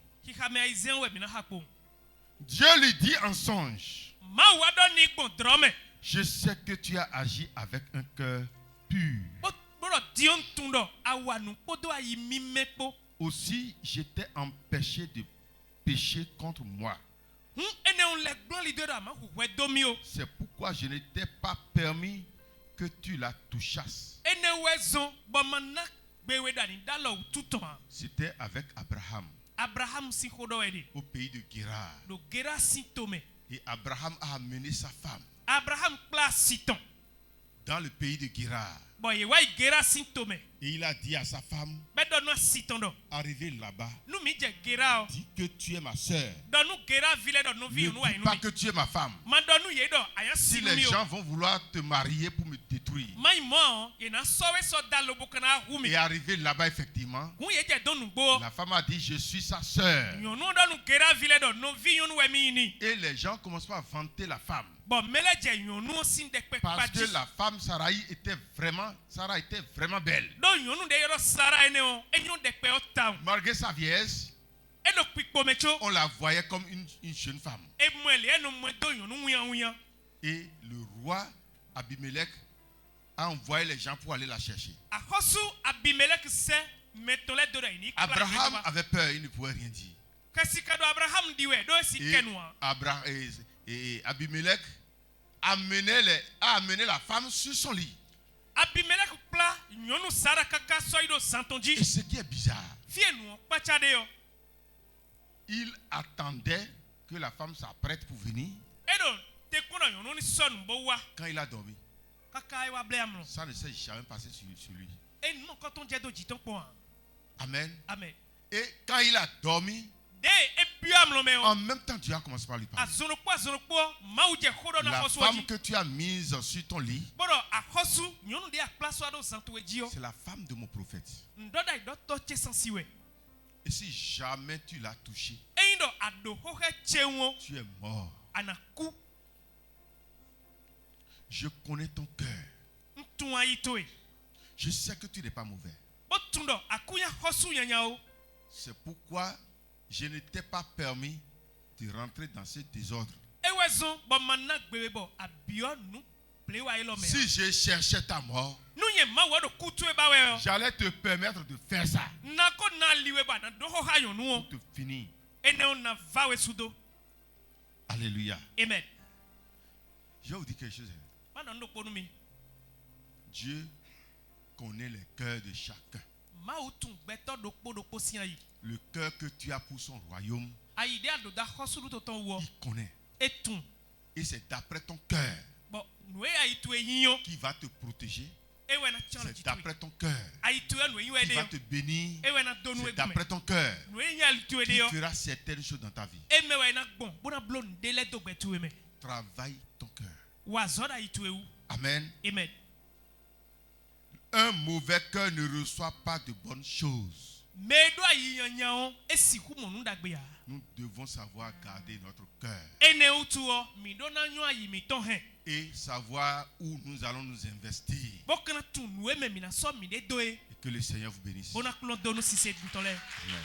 Dieu lui dit en songe: je sais que tu as agi avec un cœur pur. Aussi, j'étais empêché de pécher contre moi. C'est pourquoi je ne t'ai pas permis que tu la touchasses. C'était avec Abraham au pays de Guérar. Et Abraham a amené sa femme dans le pays de Guérar. Et il a dit à sa femme: arrivé là-bas, dis que tu es ma soeur. Ne dis pas que tu es ma femme. Si les gens vont vouloir te marier pour me détruire. Et arrivé là-bas, effectivement, la femme a dit: je suis sa soeur. Et les gens commencent pas à vanter la femme. Parce que la femme Sarah était vraiment belle. Malgré sa vieillesse, on la voyait comme une jeune femme. Et le roi Abimelech a envoyé les gens pour aller la chercher. Abraham avait peur, il ne pouvait rien dire. Et Abimelech a amené la femme sur son lit. Et ce qui est bizarre, il attendait que la femme s'apprête pour venir. Quand il a dormi, ça ne s'est jamais passé sur lui. Amen. Amen. Et quand il a dormi, en même temps, Dieu a commencé par lui parler. La femme que tu as mise sur ton lit, c'est la femme de mon prophète. Et si jamais tu l'as touchée, tu es mort. Je connais ton cœur. Je sais que tu n'es pas mauvais. C'est pourquoi je ne t'ai pas permis de rentrer dans ce désordre. Si je cherchais ta mort, j'allais te permettre de faire ça. Pour te finir. Alléluia. Amen. Je vais vous dire quelque chose. Dieu connaît les cœurs de chacun. Le cœur que tu as pour son royaume, il connaît. Et c'est d'après ton cœur qui va te protéger. C'est d'après ton cœur qui va te bénir. C'est d'après ton cœur qui fera certaines choses dans ta vie. Travaille ton cœur. Amen. Amen. Un mauvais cœur ne reçoit pas de bonnes choses. Nous devons savoir garder notre cœur et savoir où nous allons nous investir. Et que le Seigneur vous bénisse. Amen.